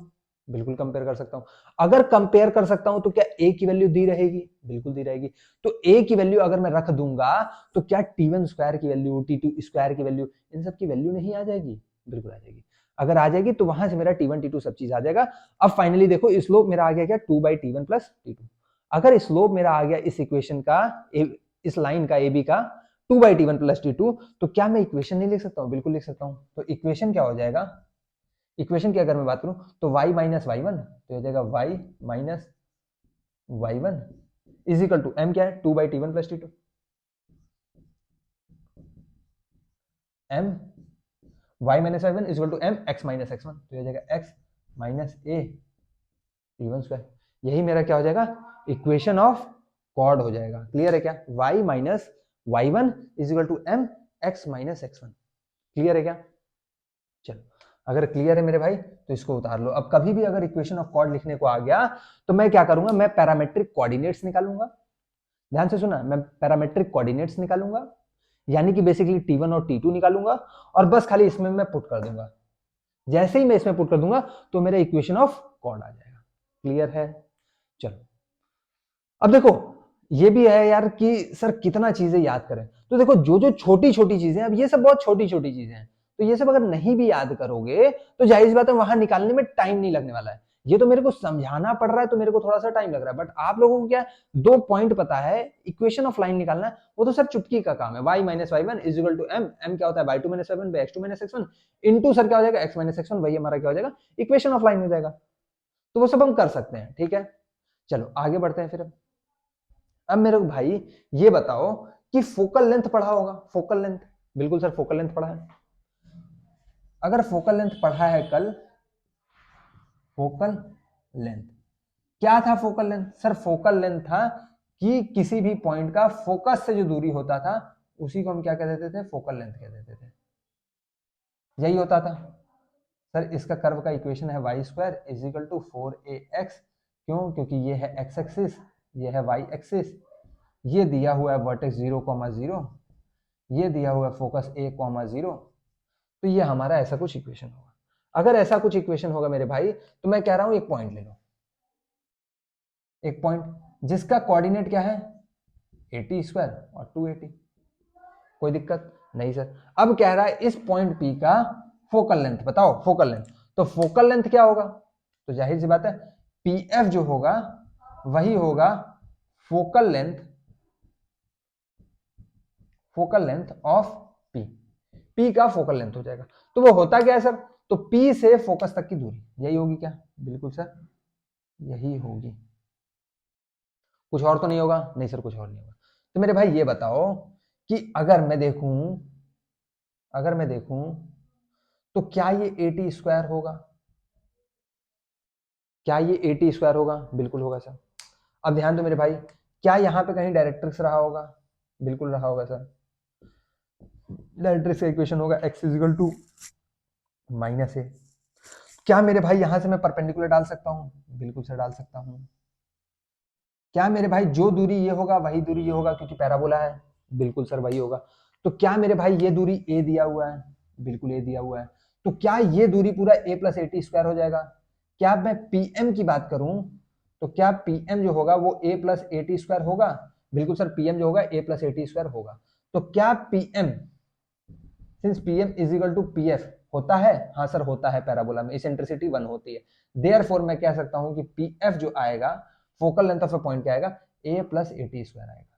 बिल्कुल कंपेयर कर सकता हूं। अगर कंपेयर कर सकता हूं तो क्या a की वैल्यू दी रहेगी? बिल्कुल दी रहेगी। तो a की वैल्यू अगर मैं रख दूंगा तो क्या T1 स्क्वायर की वैल्यू, T2 स्क्वायर की वैल्यू, इन सब की वैल्यू नहीं आ जाएगी? बिल्कुल आ जाएगी। अगर आ जाएगी तो वहां से मेरा T1 T2 सब चीज आ जाएगा। अब फाइनली देखो स्लोप मेरा आ गया क्या? 2 बाई T1 प्लस T2। अगर स्लोप मेरा आ गया इस इक्वेशन का, इस लाइन का AB का 2 बाई T1 प्लस T2, तो क्या मैं इक्वेशन नहीं लिख सकता हूं? बिल्कुल लिख सकता हूं। तो इक्वेशन क्या हो जाएगा? इक्वेशन की अगर मैं बात करूं तो y माइनस y1, तो हो जाएगा y minus y1 is equal to m क्या है? 2 by T1 plus T2, m y minus y1 is equal to m x minus x1, तो हो जाएगा x minus a T1 square. यही मेरा क्या हो जाएगा? इक्वेशन ऑफ कॉर्ड हो जाएगा। क्लियर है क्या? y minus y1 is equal to m x minus x1। Clear है क्या? चलो, अगर क्लियर है मेरे भाई तो इसको उतार लो। अब कभी भी अगर इक्वेशन ऑफ कॉर्ड लिखने को आ गया तो मैं क्या करूंगा? मैं पैरामेट्रिक कोऑर्डिनेट्स निकालूंगा। ध्यान से सुना, मैं पैरामेट्रिक कोऑर्डिनेट्स निकालूंगा, यानी कि बेसिकली T1 और T2 निकालूंगा और बस खाली इसमें मैं पुट कर दूंगा। जैसे ही मैं इसमें पुट कर दूंगा तो मेरा इक्वेशन ऑफ कॉर्ड आ जाएगा। क्लियर है? चलो, अब देखो ये भी है यार कि सर कितना चीजें याद करें। तो देखो जो जो छोटी छोटी चीजें, अब ये सब बहुत छोटी छोटी चीजें हैं, तो ये सब अगर नहीं भी याद करोगे तो जाहिर सी बात है वहां निकालने में टाइम नहीं लगने वाला है। ये तो मेरे को समझाना पड़ रहा है तो मेरे को थोड़ा सा टाइम लग रहा है, बट आप लोगों को क्या 2 पॉइंट पता है, इक्वेशन ऑफ लाइन निकालना है, वो तो सर चुटकी का काम है। y minus y1 is equal to m, m क्या होता है? y2 minus y1 by x2 minus x1 into sir क्या हो जाएगा? x माइनस x1, वही हमारा क्या हो जाएगा? इक्वेशन ऑफ लाइन हो जाएगा। तो वो सब हम कर सकते हैं। ठीक है, चलो आगे बढ़ते हैं फिर। अब मेरे को भाई ये बताओ कि फोकल लेंथ पढ़ा होगा? फोकल लेंथ, बिल्कुल सर फोकल लेंथ पढ़ा है। अगर फोकल लेंथ पढ़ा है कल, फोकल लेंथ क्या था? Focal length sir, focal length था कि किसी भी पॉइंट का फोकस से जो दूरी होता था उसी को हम क्या कह देते थे? फोकल लेंथ कह देते थे। यही होता था सर। इसका कर्व का इक्वेशन है Y square is equal to 4ax। क्यों? क्योंकि ये है x एक्सिस, ये है y एक्सिस, ये दिया हुआ है वर्टेक्स 0,0, ये दिया हुआ है फोकस a,0, तो ये हमारा ऐसा कुछ इक्वेशन होगा। अगर ऐसा कुछ इक्वेशन होगा मेरे भाई तो मैं कह रहा हूं एक पॉइंट ले लो, एक पॉइंट जिसका कोऑर्डिनेट क्या है? 80 स्क्वायर और 280। कोई दिक्कत नहीं सर। अब कह रहा है इस पॉइंट P का फोकल लेंथ बताओ। फोकल लेंथ, तो फोकल लेंथ क्या होगा? तो जाहिर सी बात है PF जो होगा वही होगा focal length, focal length of P। P का फोकल लेंथ हो जाएगा। तो वो होता क्या है सर? तो P से फोकस तक की दूरी यही होगी क्या? बिल्कुल सर यही होगी। कुछ और तो नहीं होगा? नहीं सर कुछ और नहीं होगा। तो मेरे भाई ये बताओ कि अगर मैं देखूं तो क्या ये 80 स्क्वायर होगा? क्या ये 80 स्क्वायर होगा? बिल्कुल होगा सर। अब ध्यान दो मेरे भाई, क्या यहां पे कहीं डायरेक्ट्रिक्स रहा होगा? बिल्कुल रहा होगा सर। डायरेक्ट्रिक्स का इक्वेशन होगा x is equal to minus a. क्या मेरे भाई यहां से मैं परपेंडिकुलर डाल सकता हूं? बिल्कुल सर डाल सकता हूं। क्या मेरे भाई जो दूरी ये होगा वही दूरी ये होगा क्योंकि पैराबोला है? बिल्कुल सर वही होगा। तो क्या मेरे भाई ये दूरी a दिया हुआ है? बिल्कुल a दिया हुआ है। तो क्या ये दूरी पूरा a प्लस 80 स्क्वायर हो जाएगा? क्या मैं pm की बात करूं तो क्या pm जो होगा वो a प्लस 80 स्क्वायर होगा? बिल्कुल सर pm जो होगा a प्लस 80 स्क्वायर होगा। तो क्या pm, since pm is equal to pf होता है, हाँ सर होता है, पैराबोला में इसेंट्रिसिटी 1 होती है। देयरफॉर मैं कह सकता हूं कि पी एफ जो आएगा focal length of a point क्या आएगा, a plus a t square आएगा।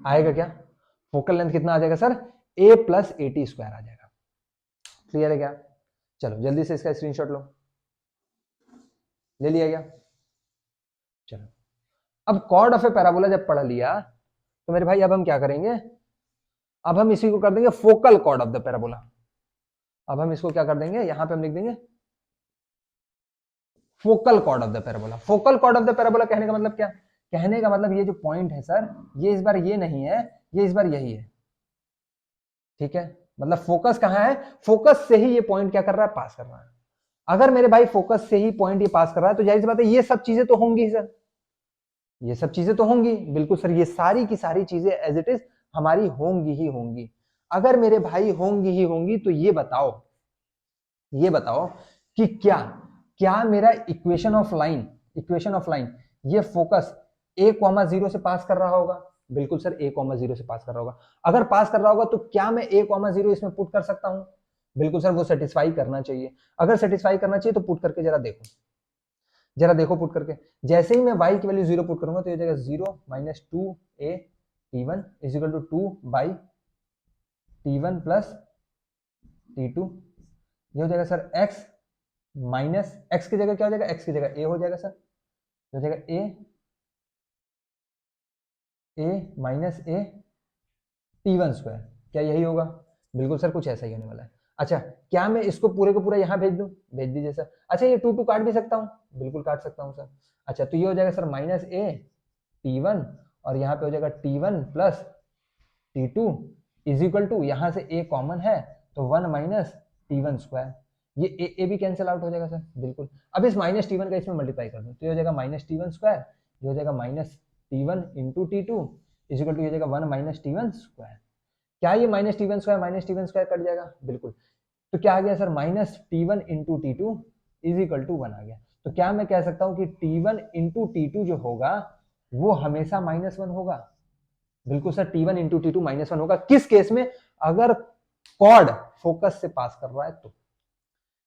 आएगा क्या, फोकल लेंथ कितना आ जाएगा sir, a plus a t square आ जाएगा। क्लियर है क्या, चलो जल्दी से इसका स्क्रीनशॉट लो, ले लिया क्या। चलो अब कॉर्ड ऑफ ए पैराबोला जब पढ़ लिया तो मेरे भाई अब हम क्या करेंगे, अब हम इसी को कर देंगे focal cord of the parabola. अब हम इसको क्या कर देंगे, यहां पे हम लिख देंगे focal cord of the parabola. Focal cord of the parabola कहने का मतलब क्या, कहने का मतलब ये जो पॉइंट है सर, ये इस बार ये नहीं है, ये इस बार यही है, ठीक है। मतलब फोकस कहां है, फोकस से ही ये पॉइंट क्या कर रहा है, पास कर रहा है। अगर मेरे भाई फोकस से ही पॉइंट ये पास कर रहा है तो जाहिर सी बात है ये सब चीजें तो होंगी सर, ये सब चीजें तो होंगी, बिल्कुल सर, ये सारी की सारी चीजें एज इट इज हमारी होंगी ही होंगी। अगर मेरे भाई होंगी ही होंगी तो ये बताओ, ये बताओ कि क्या क्या मेरा equation of line, equation of line ये फोकस a, 0 से पास कर रहा होगा, बिल्कुल सर a, 0 से पास कर रहा होगा। अगर पास कर रहा होगा तो क्या मैं a, 0 इसमें पुट कर सकता हूं, बिल्कुल सर वो सेटिस्फाई करना चाहिए। अगर सेटिस्फाई करना चाहिए तो पुट करके जरा देखो, जरा देखो पुट करके। जैसे ही मैं y की वैल्यू 0 पुट करूंगा तो ये जाएगा 0 minus 2a t1 is equal to 2 by t1 plus t2। ये हो जाएगा सर x माइनस x की जगह क्या हो जाएगा, x की जगह a हो जाएगा सर, हो जाएगा a minus a t1 square. क्या यही होगा, बिल्कुल सर कुछ ऐसा ही होने वाला है। अच्छा क्या मैं इसको पूरे को पूरा यहां भेज दूं, भेज दीजिए सर। अच्छा ये 2 काट भी सकता हूं, बिल्कुल काट सकता हूं सर। अच्छा तो ये हो जाएगा सर माइनस a t1 और यहाँ पे हो जाएगा t1 plus t2 is equal to, यहां से a कॉमन है तो 1 माइनस t1 स्क्वायर। ये a भी कैंसिल आउट हो जाएगा सर, बिल्कुल। अब इस माइनस t1 का इसमें मल्टीप्लाई कर दूं तो ये हो जाएगा माइनस t1 स्क्वायर, ये हो जाएगा minus t1 into t2 is equal to, ये हो जाएगा 1 माइनस t1 स्क्वायर। क्या ये minus t1 square minus t1 square cut जाएगा, बिल्कुल। तो क्या आ गया sir, minus t1 into t2 is equal to 1 आ गया। तो क्या मैं कह सकता हूं कि t1 इंटू t2 जो होगा वो हमेशा -1 होगा, बिल्कुल सर t1 इंटू t2 -1 होगा। किस केस में, अगर कॉर्ड फोकस से पास कर रहा है तो।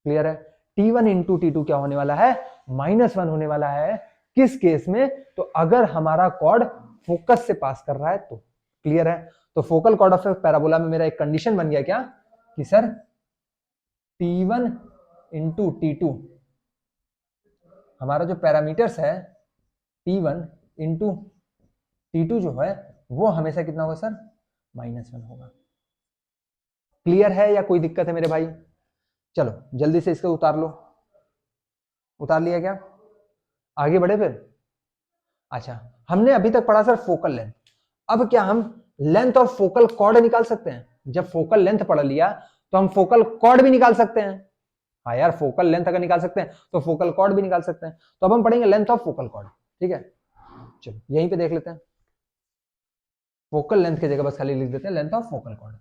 क्लियर है, t1 इंटू t2 क्या होने वाला है, -1 होने वाला है। किस केस में, तो अगर हमारा कॉर्ड फोकस से पास कर रहा है तो। क्लियर है, तो फोकल कॉर्ड ऑफ पैराबोला में मेरा एक कंडीशन बन गया क्या, कि सर t1 इंटू t2 हमारा जो पैरामीटर्स है t1 इंटू t2 जो है वो हमेशा कितना होगा सर, -1 होगा। क्लियर है या कोई दिक्कत है मेरे भाई, चलो जल्दी से इसको उतार लो, उतार लिया क्या, आगे बढ़े फिर। अच्छा हमने अभी तक पढ़ा सर फोकल लेंथ, अब क्या हम लेंथ ऑफ फोकल कॉर्ड निकाल सकते हैं। जब फोकल लेंथ पढ़ लिया तो हम फोकल कॉर्ड भी निकाल सकते हैं। हाँ यार फोकल लेंथ अगर निकाल सकते हैं तो फोकल कॉर्ड भी निकाल सकते हैं। तो अब हम पढ़ेंगे लेंथ ऑफ फोकल कॉर्ड, ठीक है। चलो यहीं पे देख लेते हैं, फोकल लेंथ की जगह बस खाली लिख देते हैं लेंथ ऑफ फोकल कॉर्ड।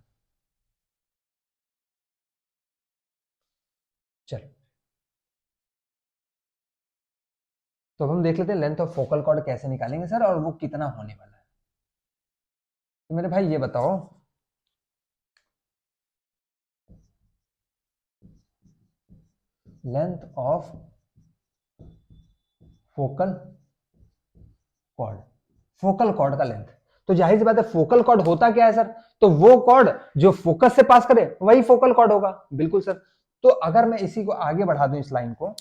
चलो तो अब हम देख लेते हैं लेंथ ऑफ फोकल कॉर्ड कैसे निकालेंगे सर, और वो कितना होने वाला है। तो मेरे भाई ये बताओ, length of focal cord, focal cord का लेंथ। तो जाहिर सी बात है फोकल कॉर्ड होता क्या है सर, तो वो कॉर्ड जो फोकस से पास करे वही फोकल कॉर्ड होगा, बिल्कुल सर। तो अगर मैं इसी को आगे बढ़ा दूं, इस लाइन को,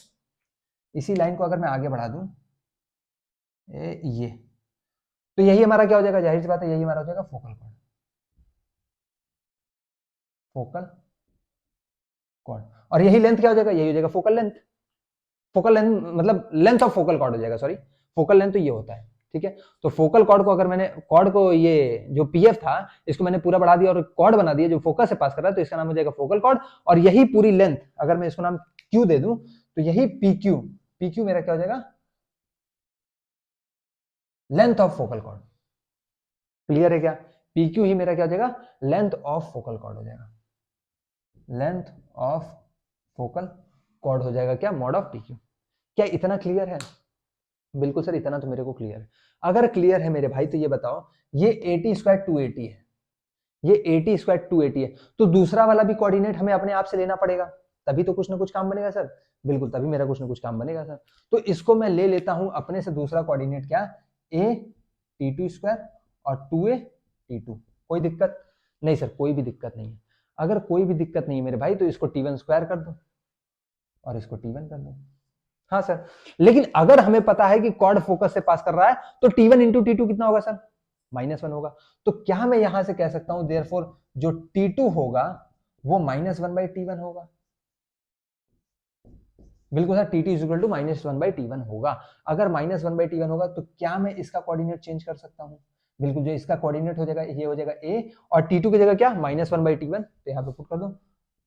इसी लाइन को अगर मैं आगे बढ़ा दूं ये, तो यही हमारा क्या हो जाएगा, जाहिर सी बात है यही हमारा हो जाएगा फोकल कॉर्ड, फोकल कॉर्ड। और यही लेंथ क्या हो जाएगा, यही हो जाएगा फोकल लेंथ। फोकल लेंथ मतलब लेंथ ऑफ फोकल कॉर्ड हो जाएगा, सॉरी फोकल लेंथ तो ये होता है, ठीक है। तो फोकल कॉर्ड को अगर मैंने कॉर्ड को, ये जो पीएफ था इसको मैंने पूरा बढ़ा दिया और कॉर्ड बना दिया जो फोकस से पास कर रहा है, तो इसका नाम हो जाएगा फोकल कॉर्ड। और यही पूरी लेंथ अगर मैं इसको नाम क्यू दे दूं तो यही पीक्यू, पीक्यू मेरा क्या हो जाएगा, length of focal cord. Clear है क्या, पीक्यू ही मेरा क्या हो जाएगा, लेंथ ऑफ फोकल कॉर्ड हो जाएगा, लेंथ ऑफ फोकल कॉर्ड हो जाएगा क्या, मॉड ऑफ पीक्यू। क्या इतना क्लियर है, बिल्कुल सर इतना तो मेरे को क्लियर है। अगर क्लियर है मेरे भाई तो ये बताओ, ये 80 स्क्वायर 280 है, ये 80 स्क्वायर 280 है, तो दूसरा वाला भी कोऑर्डिनेट हमें अपने आप से लेना पड़ेगा, तभी तो कुछ ना कुछ काम बनेगा सर। बिल्कुल, तभी मेरा कुछ ना कुछ काम बनेगा सर। तो इसको मैं ले लेता हूं अपने से दूसरा कोऑर्डिनेट क्या, a t2 स्क्वायर और 2a t2। कोई दिक्कत नहीं सर, कोई भी दिक्कत नहीं है। अगर कोई भी दिक्कत नहीं है मेरे भाई, तो इसको t1 स्क्वायर कर दो और इसको t1 कर दो। हाँ सर, लेकिन अगर हमें पता है कि कॉर्ड फोकस से पास कर रहा है, तो t1 इंटू टी कितना होगा सर, -1 होगा। तो क्या मैं यहां से कह सकता हूं देयरफॉर जो t2 होगा वो -1/t1 होगा। बिल्कुल sir, T is equal to -1/t1 होगा। अगर -1/t1 होगा तो क्या मैं इसका कोऑर्डिनेट चेंज कर सकता हूं? बिल्कुल, जो इसका कोऑर्डिनेट हो जाएगा ये हो जाएगा a, और t2 की जगह क्या, -1/t1, तो यहां पे पुट कर दो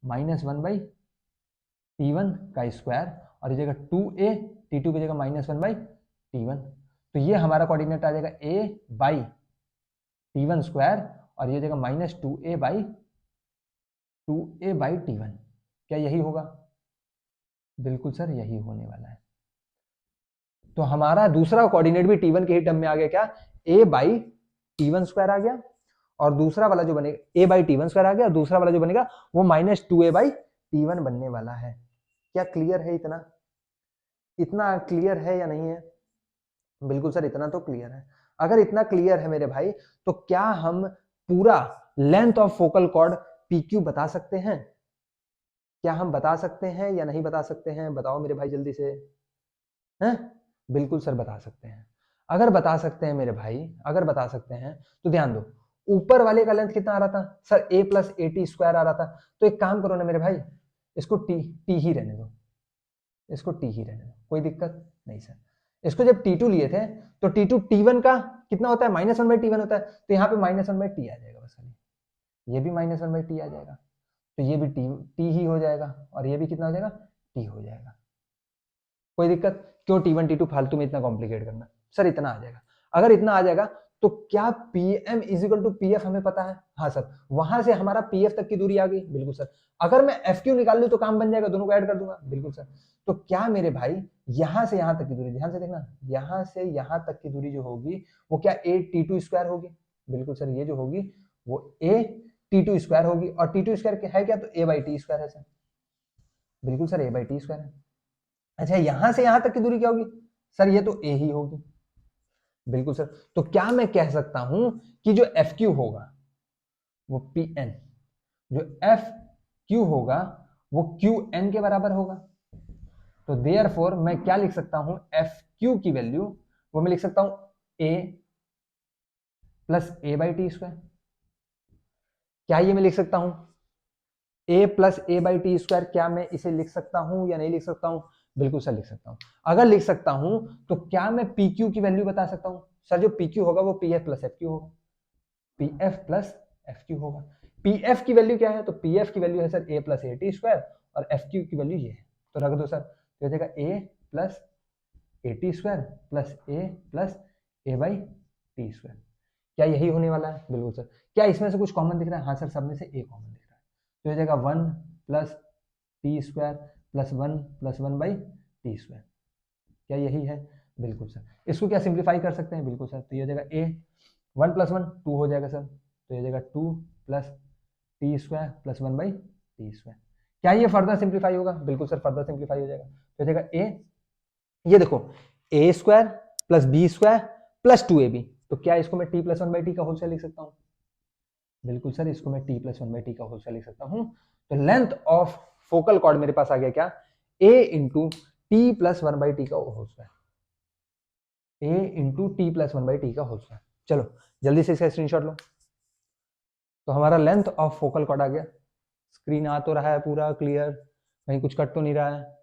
-1/t1 का स्क्वायर, और ये जगह 2a, t2 की जगह -1/t1, तो ये हमारा कोऑर्डिनेट आ जाएगा a/t1 स्क्वायर, और ये जगह -2a/t1। क्या यही होगा? बिल्कुल सर, यही होने वाला है। तो हमारा दूसरा कोऑर्डिनेट भी t1 के ही टर्म में आ गया, क्या, a/t1 स्क्वायर आ गया, और दूसरा वाला जो बनेगा a/t1 स्क्वायर आ गया, और दूसरा वाला जो बनेगा वो -2a/t1 बनने वाला है। क्या क्लियर है? इतना इतना क्लियर है या नहीं है? बिल्कुल सर, इतना तो क्लियर है। अगर इतना क्लियर है मेरे भाई, तो क्या हम पूरा length of focal cord PQ बता सकते हैं? क्या हम बता सकते हैं या नहीं बता सकते हैं? बताओ मेरे भाई जल्दी से। हैं? बिल्कुल सर, बता सकते हैं। अगर बता सकते हैं मेरे भाई, अगर बता सकते हैं, तो ध्यान दो, ऊपर वाले का लेंथ कितना आ रहा था सर, a+at स्क्वायर आ रहा था। तो एक काम करो ना मेरे भाई, इसको टी ही रहने दो, इसको टी ही रहने दो, कोई दिक्कत नहीं सर। इसको जब t2 लिए थे, तो t2 t1 का कितना होता है, -1/t1 होता है, तो यहाँ पे -1/t आ जाएगा बस, ये भी -1/t आ जाएगा, तो ये भी t ही हो जाएगा, और ये भी कितना हो जाएगा, t हो जाएगा। कोई दिक्कत? क्यों t1 t2 फालतू में इतना कॉम्प्लिकेट करना सर, इतना आ जाएगा। अगर इतना आ जाएगा, तो क्या pm इजिकल टू pf हमें पता है? हाँ सर, वहां से हमारा pf तक की दूरी आ गई। बिल्कुल सर, अगर मैं fq निकाल लूं तो काम बन जाएगा, दोनों को ऐड कर दूंगा। बिल्कुल सर, तो क्या मेरे भाई यहां से यहां तक की दूरी, ध्यान से देखना, यहां से यहां तक की दूरी जो होगी वो क्या a t2 स्क्वायर होगी। बिल्कुल सर, ये जो होगी वो a t2 स्क्वायर होगी, और t2 स्क्वायर है क्या, तो a/t स्क्वायर है सर। बिल्कुल सर, a/t स्क्वायर है। अच्छा, यहां से यहां तक की दूरी क्या होगी सर, ये तो a ही होगी। बिल्कुल सर, तो क्या मैं कह सकता हूं कि जो FQ होगा वो PN, जो FQ होगा वो QN के बराबर होगा। तो देयरफॉर मैं क्या लिख सकता हूं, FQ की वैल्यू वो मैं लिख सकता हूं a + a/t स्क्वायर। क्या ये मैं लिख सकता हूं a + a/t स्क्वायर? क्या मैं इसे लिख सकता हूं या नहीं लिख सकता हूं? बिल्कुल सर, लिख सकता हूं। अगर लिख सकता हूं, तो क्या मैं PQ की वैल्यू बता सकता हूं? सर, जो PQ होगा वो PF + FQ होगा, PF + FQ होगा। PF की वैल्यू क्या है, तो PF की वैल्यू है सर a + at स्क्वायर, और FQ की वैल्यू ये है, तो रख दो सर, तो हो जाएगा a + at square + a + a/t square. क्या यही होने वाला है? बिल्कुल सर। क्या इसमें से कुछ कॉमन दिख रहा है? हाँ सर, सब में से a कॉमन दिख रहा है, तो हो जाएगा 1 + t स्क्वायर + 1 + 1/t स्क्वायर। क्या यही है? बिल्कुल सर। इसको क्या सिंप्लीफाई कर सकते हैं? बिल्कुल सर, तो ये हो जाएगा a 1 + 1 2 हो जाएगा सर, तो ये हो जाएगा 2 + t स्क्वायर + 1/t स्क्वायर। क्या ये फर्दर सिंप्लीफाई होगा? बिल्कुल सर, फर्दर सिंप्लीफाई हो जाएगा, तो हो जाएगा a, ये देखो, a square + b square + 2ab, तो क्या इसको मैं t + 1/t का होल स्क्वायर लिख सकता हूँ? बिल्कुल सर, इसको मैं t + 1/t का होल स्क्वायर लिख सकता हूँ। तो लेंथ ऑफ फोकल कॉर्ड मेरे पास आ गया क्या, a × t + 1/t का whole square, a × t + 1/t का होल स्क्वायर। चलो जल्दी से इसका स्क्रीनशॉट लो। तो हमारा लेंथ ऑफ फोकल कॉर्ड आ गया। स्क्रीन आ तो रहा है पूरा क्लियर, कहीं कुछ कट तो नहीं रहा है?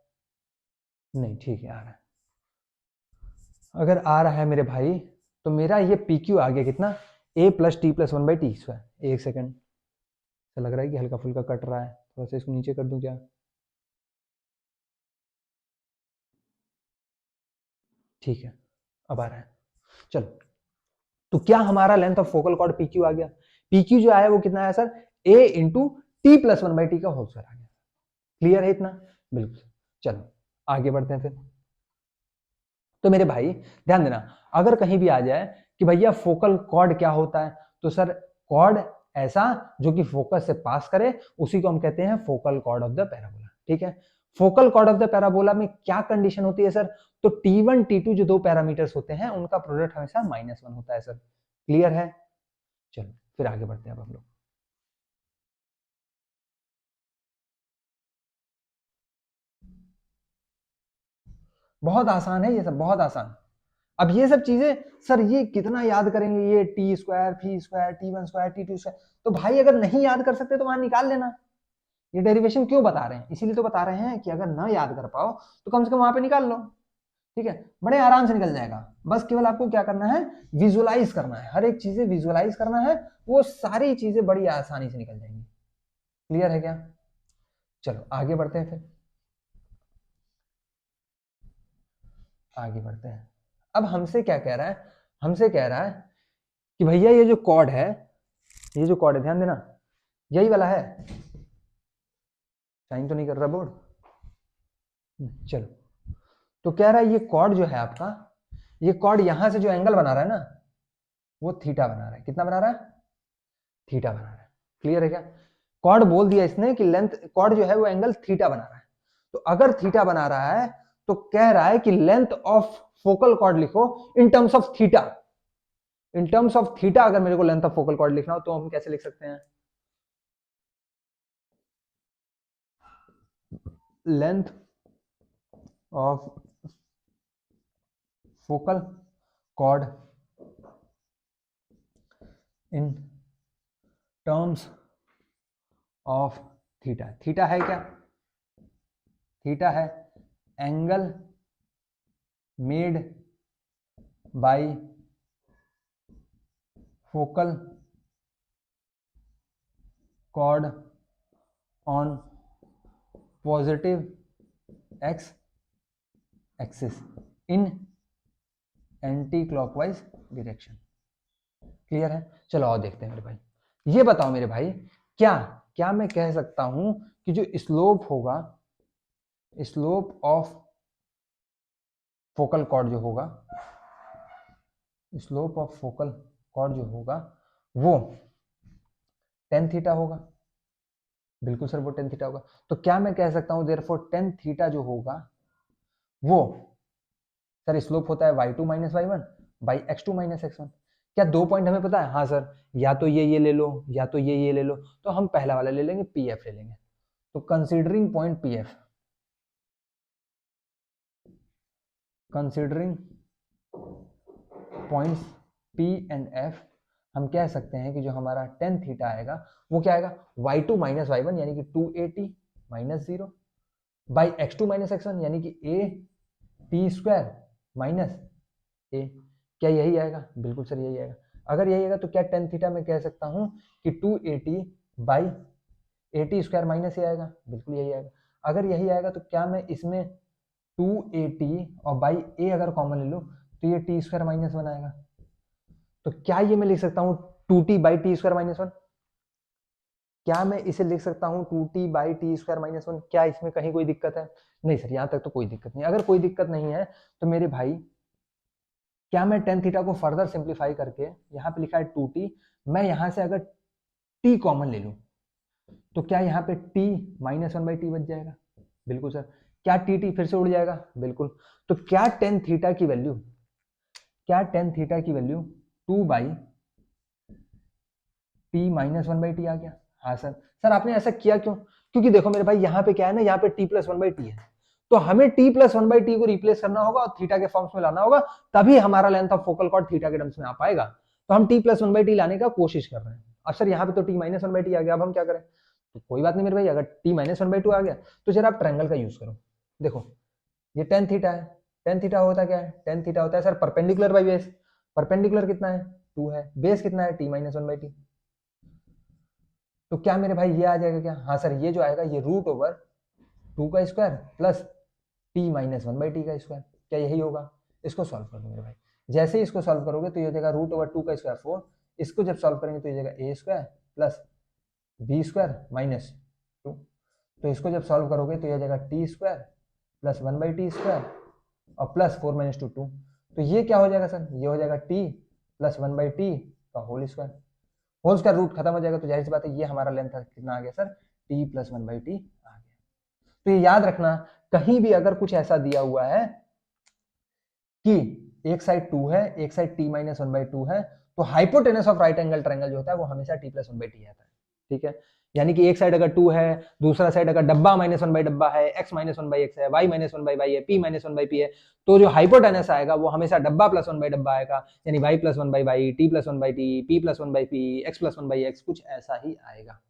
नहीं, ठीक है, आ रहा है। अगर आ रहा है मेरे भाई, तो मेरा ये PQ आ गया कितना, a + t + 1/t स्क्वायर। एक सेकंड, ऐसा लग रहा है कि हल्का फुल्का कट रहा है, थोड़ा सा इसको नीचे कर दूं क्या? ठीक है, अब आ रहा है। चलो, तो क्या हमारा length of focal cord PQ आ गया? PQ जो आया वो कितना आया सर, a × t + 1/t का होल स्क्वायर आ गया। क्लियर है इतना? बिल्कुल। चलो आगे बढ़ते हैं फिर। तो मेरे भाई ध्यान देना, अगर कहीं भी आ जाए कि भैया फोकल कॉर्ड क्या होता है, तो सर कॉर्ड ऐसा जो कि फोकस से पास करे, उसी को हम कहते हैं focal cord of the parabola. ठीक है, focal cord of the parabola में क्या कंडीशन होती है सर? तो T1 T2 जो दो पैरामीटर्स होते हैं उनका प्रोडक्ट हमेशा -1 होता है सर। क्लियर है? चलो फिर आगे बढ़ते हैं अब हम लोग। बहुत आसान है ये सब, बहुत आसान। अब ये सब चीजें सर ये कितना याद करेंगे, ये t square, phi square, T1 square, T2 square, तो भाई अगर नहीं याद कर सकते तो वहां निकाल लेना। ये डेरिवेशन क्यों बता रहे हैं? इसीलिए तो बता रहे हैं कि अगर ना याद कर पाओ तो कम से कम वहां पे निकाल लो। ठीक है, बड़े आराम से निकल जाएगा। बस केवल आपको क्या करना है, विजुअलाइज करना है, हर एक चीजें विजुअलाइज करना है, वो सारी चीजें बड़ी आसानी से निकल जाएंगी। क्लियर है क्या? चलो आगे बढ़ते हैं, फिर आगे बढ़ते हैं। अब हमसे क्या कह रहा है? हमसे कह रहा है कि भैया ये जो कॉर्ड है, ये जो कॉर्ड है, ध्यान देना, यही वाला है। साइन तो नहीं कर रहा बोर्ड? चलो, तो कह रहा है ये कॉर्ड जो है आपका, ये कॉर्ड यहां से जो एंगल बना रहा है ना, वो थीटा बना रहा है। कितना बना रहा है? थीटा बना रहा है। क्लियर है क्या? कॉर्ड बोल दिया इसने कि लेंथ, कॉर्ड जो है वो एंगल थीटा बना रहा है। तो अगर थीटा बना रहा है तो कह रहा है कि लेंथ ऑफ फोकल कॉर्ड लिखो in terms of theta. In terms of theta अगर मेरे को लेंथ ऑफ फोकल कॉर्ड लिखना हो तो हम कैसे लिख सकते हैं? Length of focal cord in terms of theta. Theta है क्या? थीटा है angle made by focal cord on positive x axis in anti clockwise direction. Clear है? चलो और देखते हैं मेरे भाई। ये बताओ मेरे भाई, क्या क्या मैं कह सकता हूं कि जो स्लोप होगा, स्लोप ऑफ फोकल कॉर्ड जो होगा, स्लोप ऑफ फोकल कॉर्ड जो होगा वो टेन थीटा होगा? बिल्कुल सर, वो टेन थीटा होगा। तो क्या मैं कह सकता हूं देयरफॉर टेन थीटा जो होगा वो सर स्लोप होता है y2 minus y1 by x2 minus x1। क्या दो पॉइंट हमें पता है? हाँ सर, या तो ये ले लो, या तो ये ले लो। तो हम पहला वाला ले लेंगे, pf ले लेंगे। तो considering point pf, considering points p and f, हम कह सकते हैं कि जो हमारा टेन थीटा आएगा वो क्या आएगा? y2 माइनस y1 यानी कि 2at minus 0 by x2 minus x1 यानी कि a t square minus a। क्या यही आएगा? बिल्कुल सर यही आएगा। अगर यही आएगा तो क्या टेन थीटा में कह सकता हूं कि 2at by at square minus a आएगा? बिल्कुल यही आएगा। अगर यही आएगा तो क्या मैं इसमें 2at और बाई ए अगर कॉमन ले लूं तो ये टी स्क्वायर माइनस 1 आएगा। तो क्या ये मैं लिख सकता हूं 2t by T square minus 1? क्या मैं इसे लिख सकता हूं 2t by T square minus 1? क्या इसमें कहीं कोई दिक्कत है? नहीं सर, यहां तक तो कोई दिक्कत नहीं। अगर कोई दिक्कत नहीं है तो मेरे भाई क्या मैं टेन थीटा को फर्दर सिंप्लीफाई करके, यहाँ पे लिखा है 2t, मैं यहां से अगर t कॉमन ले लूं तो क्या यहाँ पे t माइनस 1 बाई टी बच जाएगा? बिल्कुल सर। क्या टी फिर से उड़ जाएगा? बिल्कुल। तो क्या टेन थीटा की वैल्यू, क्या टेन थीटा की value 2 by t minus 1 by t आ गया? हाँ सर। सर आपने ऐसा किया क्यों? क्योंकि देखो मेरे भाई यहाँ पे क्या है ना, यहाँ पे t प्लस 1 बाई टी है, तो हमें t प्लस 1 बाई टी को रिप्लेस करना होगा और थीटा के फॉर्म्स में लाना होगा, तभी हमारा length of focal cord theta के टर्म्स में आ पाएगा। तो हम t प्लस 1 बाई टी लाने का कोशिश कर रहे हैं। अब सर यहाँ पे तो t माइनस 1 बाई टी आ गया, अब हम क्या करें? तो कोई बात नहीं मेरे भाई, अगर t माइनस 1 बाई टू आ गया तो जरा आप ट्रायंगल का यूज करो। देखो ये टेन थीटा है, टेन थीटा होता क्या है? टेन थीटा होता है sir perpendicular by base. Perpendicular कितना है? 2 है। बेस कितना है? t minus 1 by T. तो क्या मेरे भाई ये आ जाएगा क्या? हाँ सर, ये जो आएगा ये रूट ओवर 2 का square plus t minus 1 by T का स्क्वायर। क्या यही होगा? इसको सॉल्व कर दो मेरे भाई। जैसे ही इसको सॉल्व करोगे तो ये हो जाएगा रूट ओवर 2 का स्क्वायर 4। इसको जब सॉल्व करेंगे तो ये जाएगा a square plus b square minus 2। तो इसको जब सॉल्व करोगे तो ये जाएगा T square plus 1 by T square और प्लस 4 माइनस 2 2। तो ये क्या हो जाएगा सर? ये हो जाएगा t प्लस 1 बाई टी का whole square. Whole square root खत्म हो जाएगा, तो जाहिर सी बात है ये हमारा लेंथ कितना आ गया सर, t प्लस 1/t आ गया। तो ये याद रखना, कहीं भी अगर कुछ ऐसा दिया हुआ है कि एक साइड 2 है, एक साइड t माइनस 1/2 है, तो hypotenuse of right angle triangle जो होता है वो हमेशा t प्लस 1/t आता है। ठीक है, यानी कि एक साइड अगर 2 है, दूसरा साइड अगर डब्बा माइनस 1 बाई डब्बा है, x माइनस 1 बाई एक्स है, y माइनस 1 बाई वाई है, p माइनस 1 बाई p है, तो जो हाइपोटेनस आएगा वो हमेशा डब्बा प्लस 1 बाई डब्बा आएगा, यानी y plus 1 by Y, t plus 1 by t, p plus 1 by p, x plus 1 by x, कुछ ऐसा ही आएगा।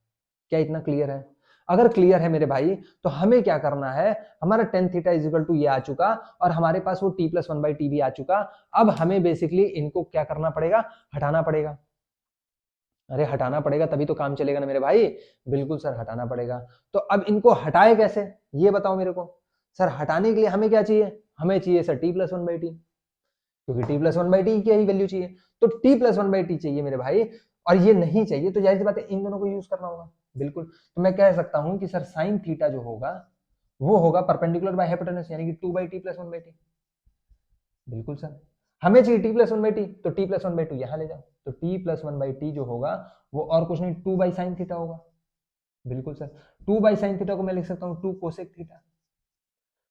क्या इतना क्लियर है? अगर क्लियर है मेरे भाई, तो हमें क्या करना है, हमारा tan theta is equal to ये आ चुका, और हमारे पास वो t प्लस 1 बाई टी भी आ चुका। अब हमें बेसिकली इनको क्या करना पड़ेगा, हटाना पड़ेगा। अरे हटाना पड़ेगा तभी तो काम चलेगा ना मेरे भाई। बिल्कुल सर, हटाना पड़ेगा। तो अब इनको हटाए कैसे, ये बताओ मेरे को। सर हटाने के लिए हमें क्या चाहिए, हमें चाहिए सर t प्लस 1/t, क्योंकि t प्लस 1/t की ही वैल्यू चाहिए। तो t प्लस 1/t चाहिए मेरे भाई, और ये नहीं चाहिए, तो जाहिर सी बात है इन दोनों को यूज करना होगा। बिल्कुल, तो मैं कह सकता हूं कि सर साइन थीटा जो होगा वो होगा परपेंडिकुलर बाय हाइपोटेनस, यानी कि 2/t प्लस 1/t। बिल्कुल सर, हमें चाहिए t प्लस 1/t, तो t प्लस 1/2 यहां ले जाओ, तो t प्लस 1/t जो होगा वो और कुछ नहीं 2 बाई साइन थीटा होगा। बिल्कुल सर, 2 बाई साइन थीटा को मैं लिख सकता हूँ 2 कोसेक थीटा।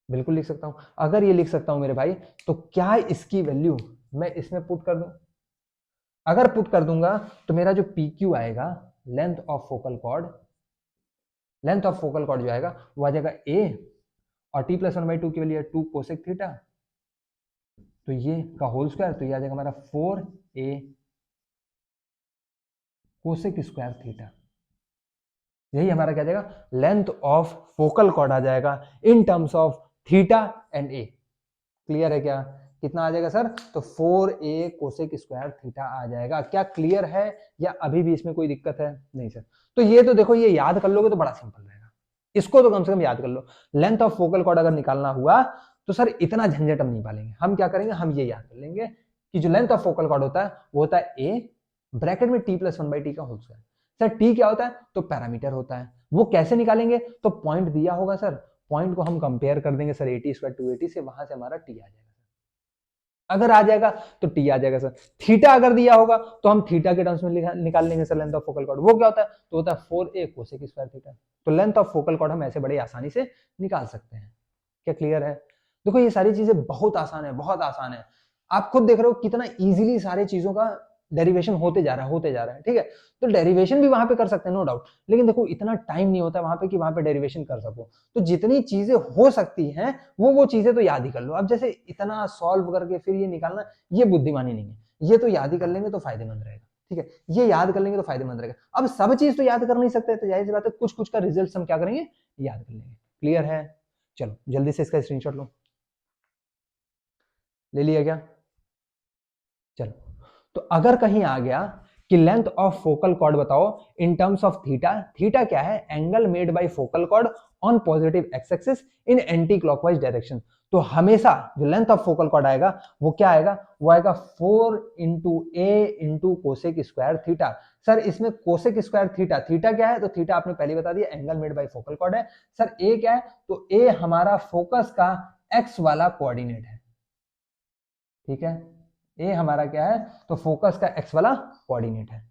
बिल्कुल लिख सकता हूं। अगर ये लिख सकता हूं मेरे भाई, तो क्या इसकी वैल्यू मैं इसमें पुट कर दूं? अगर पुट कर दूंगा तो मेरा जो PQ आएगा, length of focal cord, length of focal cord जो आएगा वो आ जाएगा a, और t प्लस 1/2 की वैल्यू है 2 कोसेक थीटा, तो ये का होल स्क्वायर, तो ये आ जाएगा हमारा 4a कोसेक स्क्वायर थीटा। यही हमारा क्या जाएगा, लेंथ ऑफ फोकल कॉर्ड आ जाएगा in terms of theta and A. Clear है क्या? कितना आ जाएगा सर, तो 4a कोसेक स्क्वायर थीटा आ जाएगा। क्या क्लियर है, या अभी भी इसमें कोई दिक्कत है? नहीं सर। तो ये तो देखो, ये याद कर लोगे तो बड़ा सिंपल रहेगा, इसको तो कम से कम याद कर लो। लेंथ ऑफ फोकल कॉर्ड अगर निकालना हुआ तो सर इतना झंझट हम नहीं पालेंगे। हम क्या करेंगे, हम ये याद कर लेंगे कि जो लेंथ ऑफ फोकल कॉर्ड होता है वो होता है a ब्रैकेट में t प्लस 1/t का होल स्क्वायर। सर t क्या होता है, तो पैरामीटर होता है। वो कैसे निकालेंगे, तो पॉइंट दिया होगा सर, पॉइंट को हम कंपेयर कर देंगे सर 80 स्क्वायर 280 से, वहां से हमारा t आ जाएगा। अगर आ जाएगा तो टी आ जाएगा सर। थीटा अगर दिया होगा तो हम थीटा के टर्म्स में निकाल लेंगे sir length of focal cord. वो क्या होता है, तो होता है 4a कोसेक स्क्वायर थीटा। तो लेंथ ऑफ फोकल कॉर्ड हम ऐसे बड़े आसानी से निकाल सकते हैं। क्या क्लियर है? देखो ये सारी चीजें बहुत आसान है, बहुत आसान है। आप खुद देख रहे हो कितना इजीली सारी चीजों का डेरिवेशन होते जा रहा है, होते जा रहा है। ठीक है, तो डेरिवेशन भी वहां पे कर सकते हैं, नो डाउट, लेकिन देखो इतना टाइम नहीं होता वहां पे कि वहां पे डेरिवेशन कर सको। तो जितनी चीजें हो सकती हैं वो चीजें तो याद ही कर लो। अब जैसे इतना सॉल्व करके फिर ये निकालना, ये बुद्धिमानी नहीं है। ये तो याद ही कर लेंगे तो फायदेमंद रहेगा। ठीक है, ये याद कर लेंगे तो फायदेमंद रहेगा। अब सब चीज तो याद कर नहीं सकते, तो जाहिर सी बात है कुछ कुछ का रिजल्ट हम क्या करेंगे, याद कर लेंगे। क्लियर है? चलो जल्दी से इसका स्क्रीनशॉट लो। ले लिया क्या? चलो, तो अगर कहीं आ गया कि लेंथ ऑफ फोकल कॉर्ड बताओ in terms of theta, theta क्या है, angle made by focal cord on positive x axis in anti clockwise direction. तो हमेशा जो लेंथ ऑफ फोकल कॉर्ड आएगा वो क्या आएगा, वो आएगा 4 into a into cosec square theta. Sir इसमें कोसेक स्क्वायर थीटा, थीटा क्या है, तो थीटा आपने पहले बता दिया angle made by focal chord है। सर ए क्या है, तो ए हमारा फोकस का एक्स वाला कोऑर्डिनेट है। ठीक है, ए हमारा क्या है, तो फोकस का एक्स वाला कोऑर्डिनेट है।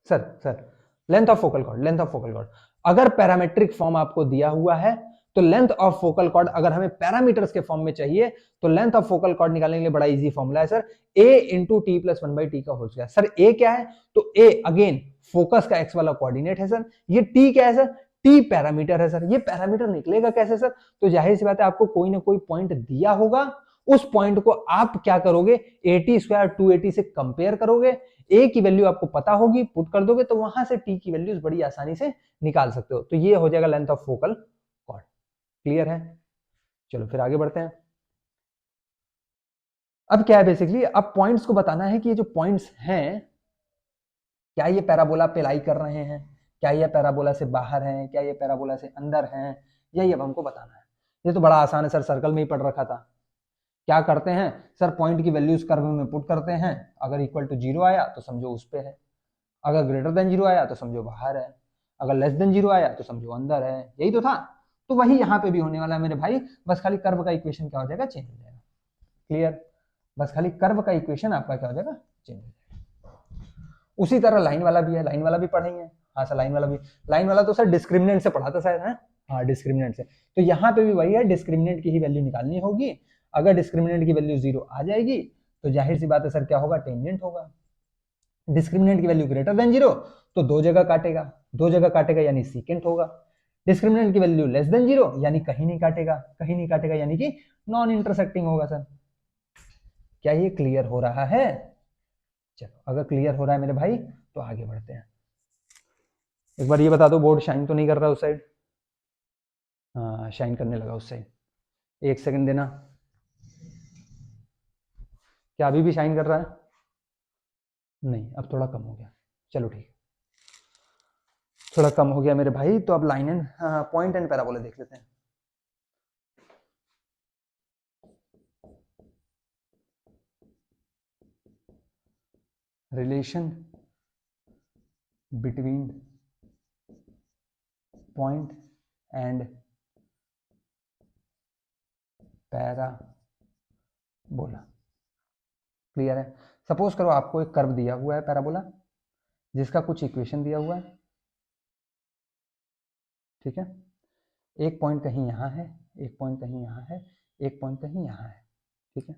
Sir length of focal cord, length of focal cord अगर पैरामेट्रिक फॉर्म आपको दिया हुआ है, तो लेंथ ऑफ फोकल कॉर्ड अगर हमें पैरामीटर्स के फॉर्म में चाहिए, तो लेंथ ऑफ फोकल कॉर्ड निकालने के लिए बड़ा इजी फॉर्मूला है sir, a into T plus 1/t का होल स्क्वायर। सर a क्या है, तो a अगेन फोकस का x वाला कोऑर्डिनेट है सर। ये t क्या है सर, t पैरामीटर है सर। ये पैरामीटर निकलेगा कैसे सर, तो जाहिर सी बात है आपको कोई ना कोई पॉइंट दिया होगा, उस पॉइंट को आप क्या करोगे, 80 स्क्वायर 280 से कंपेयर करोगे, a की वैल्यू आपको पता होगी, पुट कर दोगे, तो वहां से t की वैल्यूज बड़ी आसानी से निकाल सकते हो। तो ये हो जाएगा length of focal cord. Clear है? चलो फिर आगे बढ़ते हैं। अब क्या है बेसिकली, अब पॉइंट्स को बताना है कि ये जो पॉइंट्स हैं, क्या ये पैराबोला पे लाई कर रहे हैं, क्या ये पैराबोला से बाहर हैं, क्या ये पैराबोला से अंदर हैं, यही अब हमको बताना है। ये तो बड़ा आसान है सर, सर्कल में ही पढ़ रखा था। क्या करते हैं सर, पॉइंट की वैल्यूज कर्व में पुट करते हैं, अगर इक्वल टू 0 आया तो समझो उस पे है, अगर ग्रेटर देन 0 आया तो समझो बाहर है, अगर लेस देन 0 आया तो समझो अंदर है। यही तो था। तो वही यहाँ पे भी होने वाला है मेरे भाई, बस खाली कर्व का इक्वेशन क्या हो जाएगा, चेंज हो जाएगा। क्लियर? बस खाली कर्व का इक्वेशन आपका क्या हो जाएगा, चेंज हो जाएगा। उसी तरह लाइन वाला भी है, लाइन वाला भी पढ़ेंगे। हाँ सर लाइन वाला भी, लाइन वाला तो सर डिस्क्रिमिनेंट से पढ़ा था शायद है। हाँ डिस्क्रिमिनेंट से, तो यहाँ पे भी वही है, डिस्क्रिमिनेंट की ही वैल्यू निकालनी होगी। अगर डिस्क्रिमिनेंट की वैल्यू 0 आ जाएगी तो जाहिर सी बात है सर क्या होगा, टेंजेंट होगा। डिस्क्रिमिनेंट की वैल्यू ग्रेटर देन 0 तो दो जगह काटेगा, दो जगह काटेगा यानी सीकेंट होगा। डिस्क्रिमिनेंट की वैल्यू लेस देन 0 यानी कहीं नहीं काटेगा, कहीं नहीं काटेगा यानी कि नॉन इंटरसेक्टिंग होगा सर। क्या ये क्लियर हो रहा है? चलो अगर क्लियर हो रहा है मेरे भाई तो आगे बढ़ते हैं। एक बार ये बता दो बोर्ड शाइन तो नहीं कर रहा उस साइड? हाँ शाइन करने लगा उस साइड, एक सेकंड देना। क्या अभी भी शाइन कर रहा है? नहीं अब थोड़ा कम हो गया, चलो ठीक है, थोड़ा कम हो गया मेरे भाई। तो अब line and point and parabola देख लेते हैं। Relation between point and parabola, clear है? सपोज करो आपको एक कर्व दिया हुआ है पैराबोला, जिसका कुछ इक्वेशन दिया हुआ है, ठीक है? एक पॉइंट कहीं यहाँ है, एक पॉइंट कहीं यहाँ है, एक पॉइंट कहीं यहाँ है, ठीक है?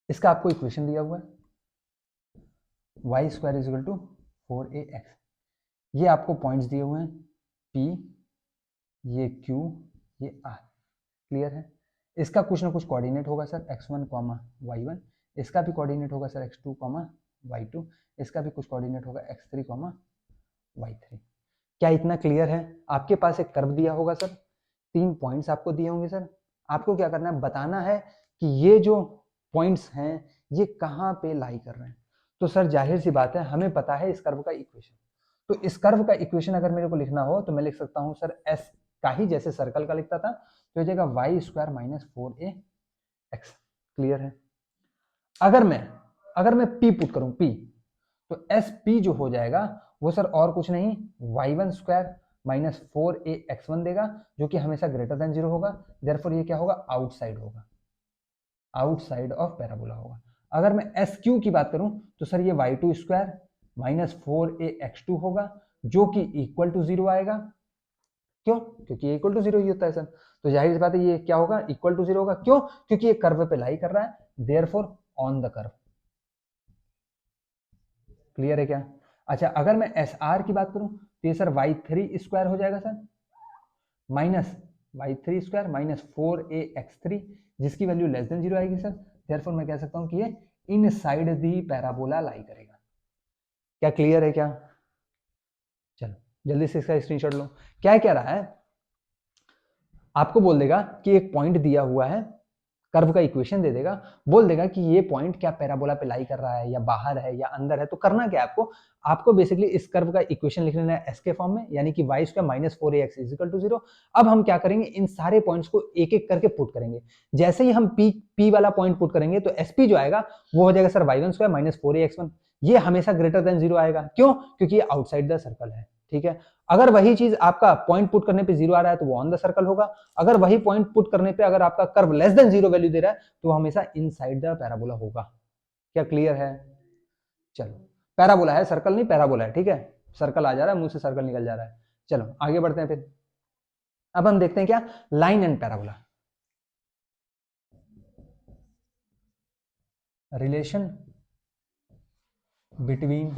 इसका आपको इक्वेशन दिया हुआ है y स्क्वायर इज इक्वल टू 4ax। ये आपको पॉइंट्स दिए हुए हैं P, ये Q, ये R, क्लियर है? इसका कुछ ना कुछ कोऑर्डिनेट होगा सर x1, y1, इसका भी कोऑर्डिनेट होगा सर x2, y2, इसका भी कुछ कोऑर्डिनेट होगा x3, y3। क्या इतना क्लियर है? आपके पास एक कर्व दिया होगा सर, 3 पॉइंट्स आपको दिए होंगे सर, आपको क्या करना है, बताना है कि ये जो पॉइंट्स हैं ये कहाँ पे लाई कर रहे हैं। तो सर जाहिर सी बात है हमें पता है इस कर्व का इक्वेशन, तो इस कर्व का इक्वेशन अगर मेरे को लिखना हो तो मैं लिख सकता हूं सर एस का ही, जैसे सर्कल का लिखता था, तो हो जाएगा Y square minus 4ax, clear है? अगर मैं p पुट करूं p, तो एस पी जो हो जाएगा वो सर और कुछ नहीं y1 स्क्वायर माइनस 4ax1 देगा, जो कि हमेशा ग्रेटर देन 0 होगा। देयरफॉर ये क्या होगा, आउटसाइड होगा, आउटसाइड ऑफ पैराबोला होगा। अगर मैं एस क्यू की बात करूं तो सर ये y2 स्क्वायर माइनस 4ax2 होगा, जो कि इक्वल टू 0 आएगा। क्यों? क्योंकि इक्वल टू 0 ही होता है सर, तो जाहिर सी बात है ये क्या होगा, इक्वल टू 0 होगा। क्यों? क्योंकि ये कर्व पे लाई कर रहा है, therefore on the curve, clear है क्या? अच्छा अगर मैं एस आर की बात करूं तो ये सर y3 स्क्वायर हो जाएगा sir, minus y3 square minus 4ax3, जिसकी वैल्यू लेस देन 0 आएगी सर। देयरफॉर मैं कह सकता हूं कि ये इनसाइड दी पैराबोला लाई करेगा। क्या क्लियर है क्या? चलो जल्दी से इसका स्क्रीनशॉट लो। क्या कह रहा है, आपको बोल देगा कि एक पॉइंट दिया हुआ है, कर्व का इक्वेशन दे देगा, बोल देगा कि ये पॉइंट क्या पैराबोला पे लाई कर रहा है या बाहर है या अंदर है। तो करना क्या है आपको बेसिकली इस कर्व का इक्वेशन लिख लेना है एस के फॉर्म में, यानी कि y स्क्वायर minus 4ax is equal to 0। अब हम क्या करेंगे, इन सारे पॉइंट्स को एक एक करके पुट करेंगे। जैसे ही हम p वाला पॉइंट पुट करेंगे तो sp जो आएगा वो हो जाएगा sir y1 square minus 4ax1। ये हमेशा ग्रेटर देन 0 आएगा, क्यों? क्योंकि ये आउटसाइड द सर्कल है, ठीक है? अगर वही चीज आपका पॉइंट पुट करने पे 0 आ रहा है तो वो ऑन द सर्कल होगा। अगर वही पॉइंट पुट करने पे अगर आपका कर्व लेस देन 0 वैल्यू दे रहा है तो हमेशा इनसाइड द पैराबोला होगा। क्या क्लियर है? चलो पैराबोला है, सर्कल नहीं पैराबोला है, ठीक है? सर्कल आ जा रहा है, मुंह से सर्कल निकल जा रहा है। चलो आगे बढ़ते हैं फिर। अब हम देखते हैं क्या, line and parabola, relation between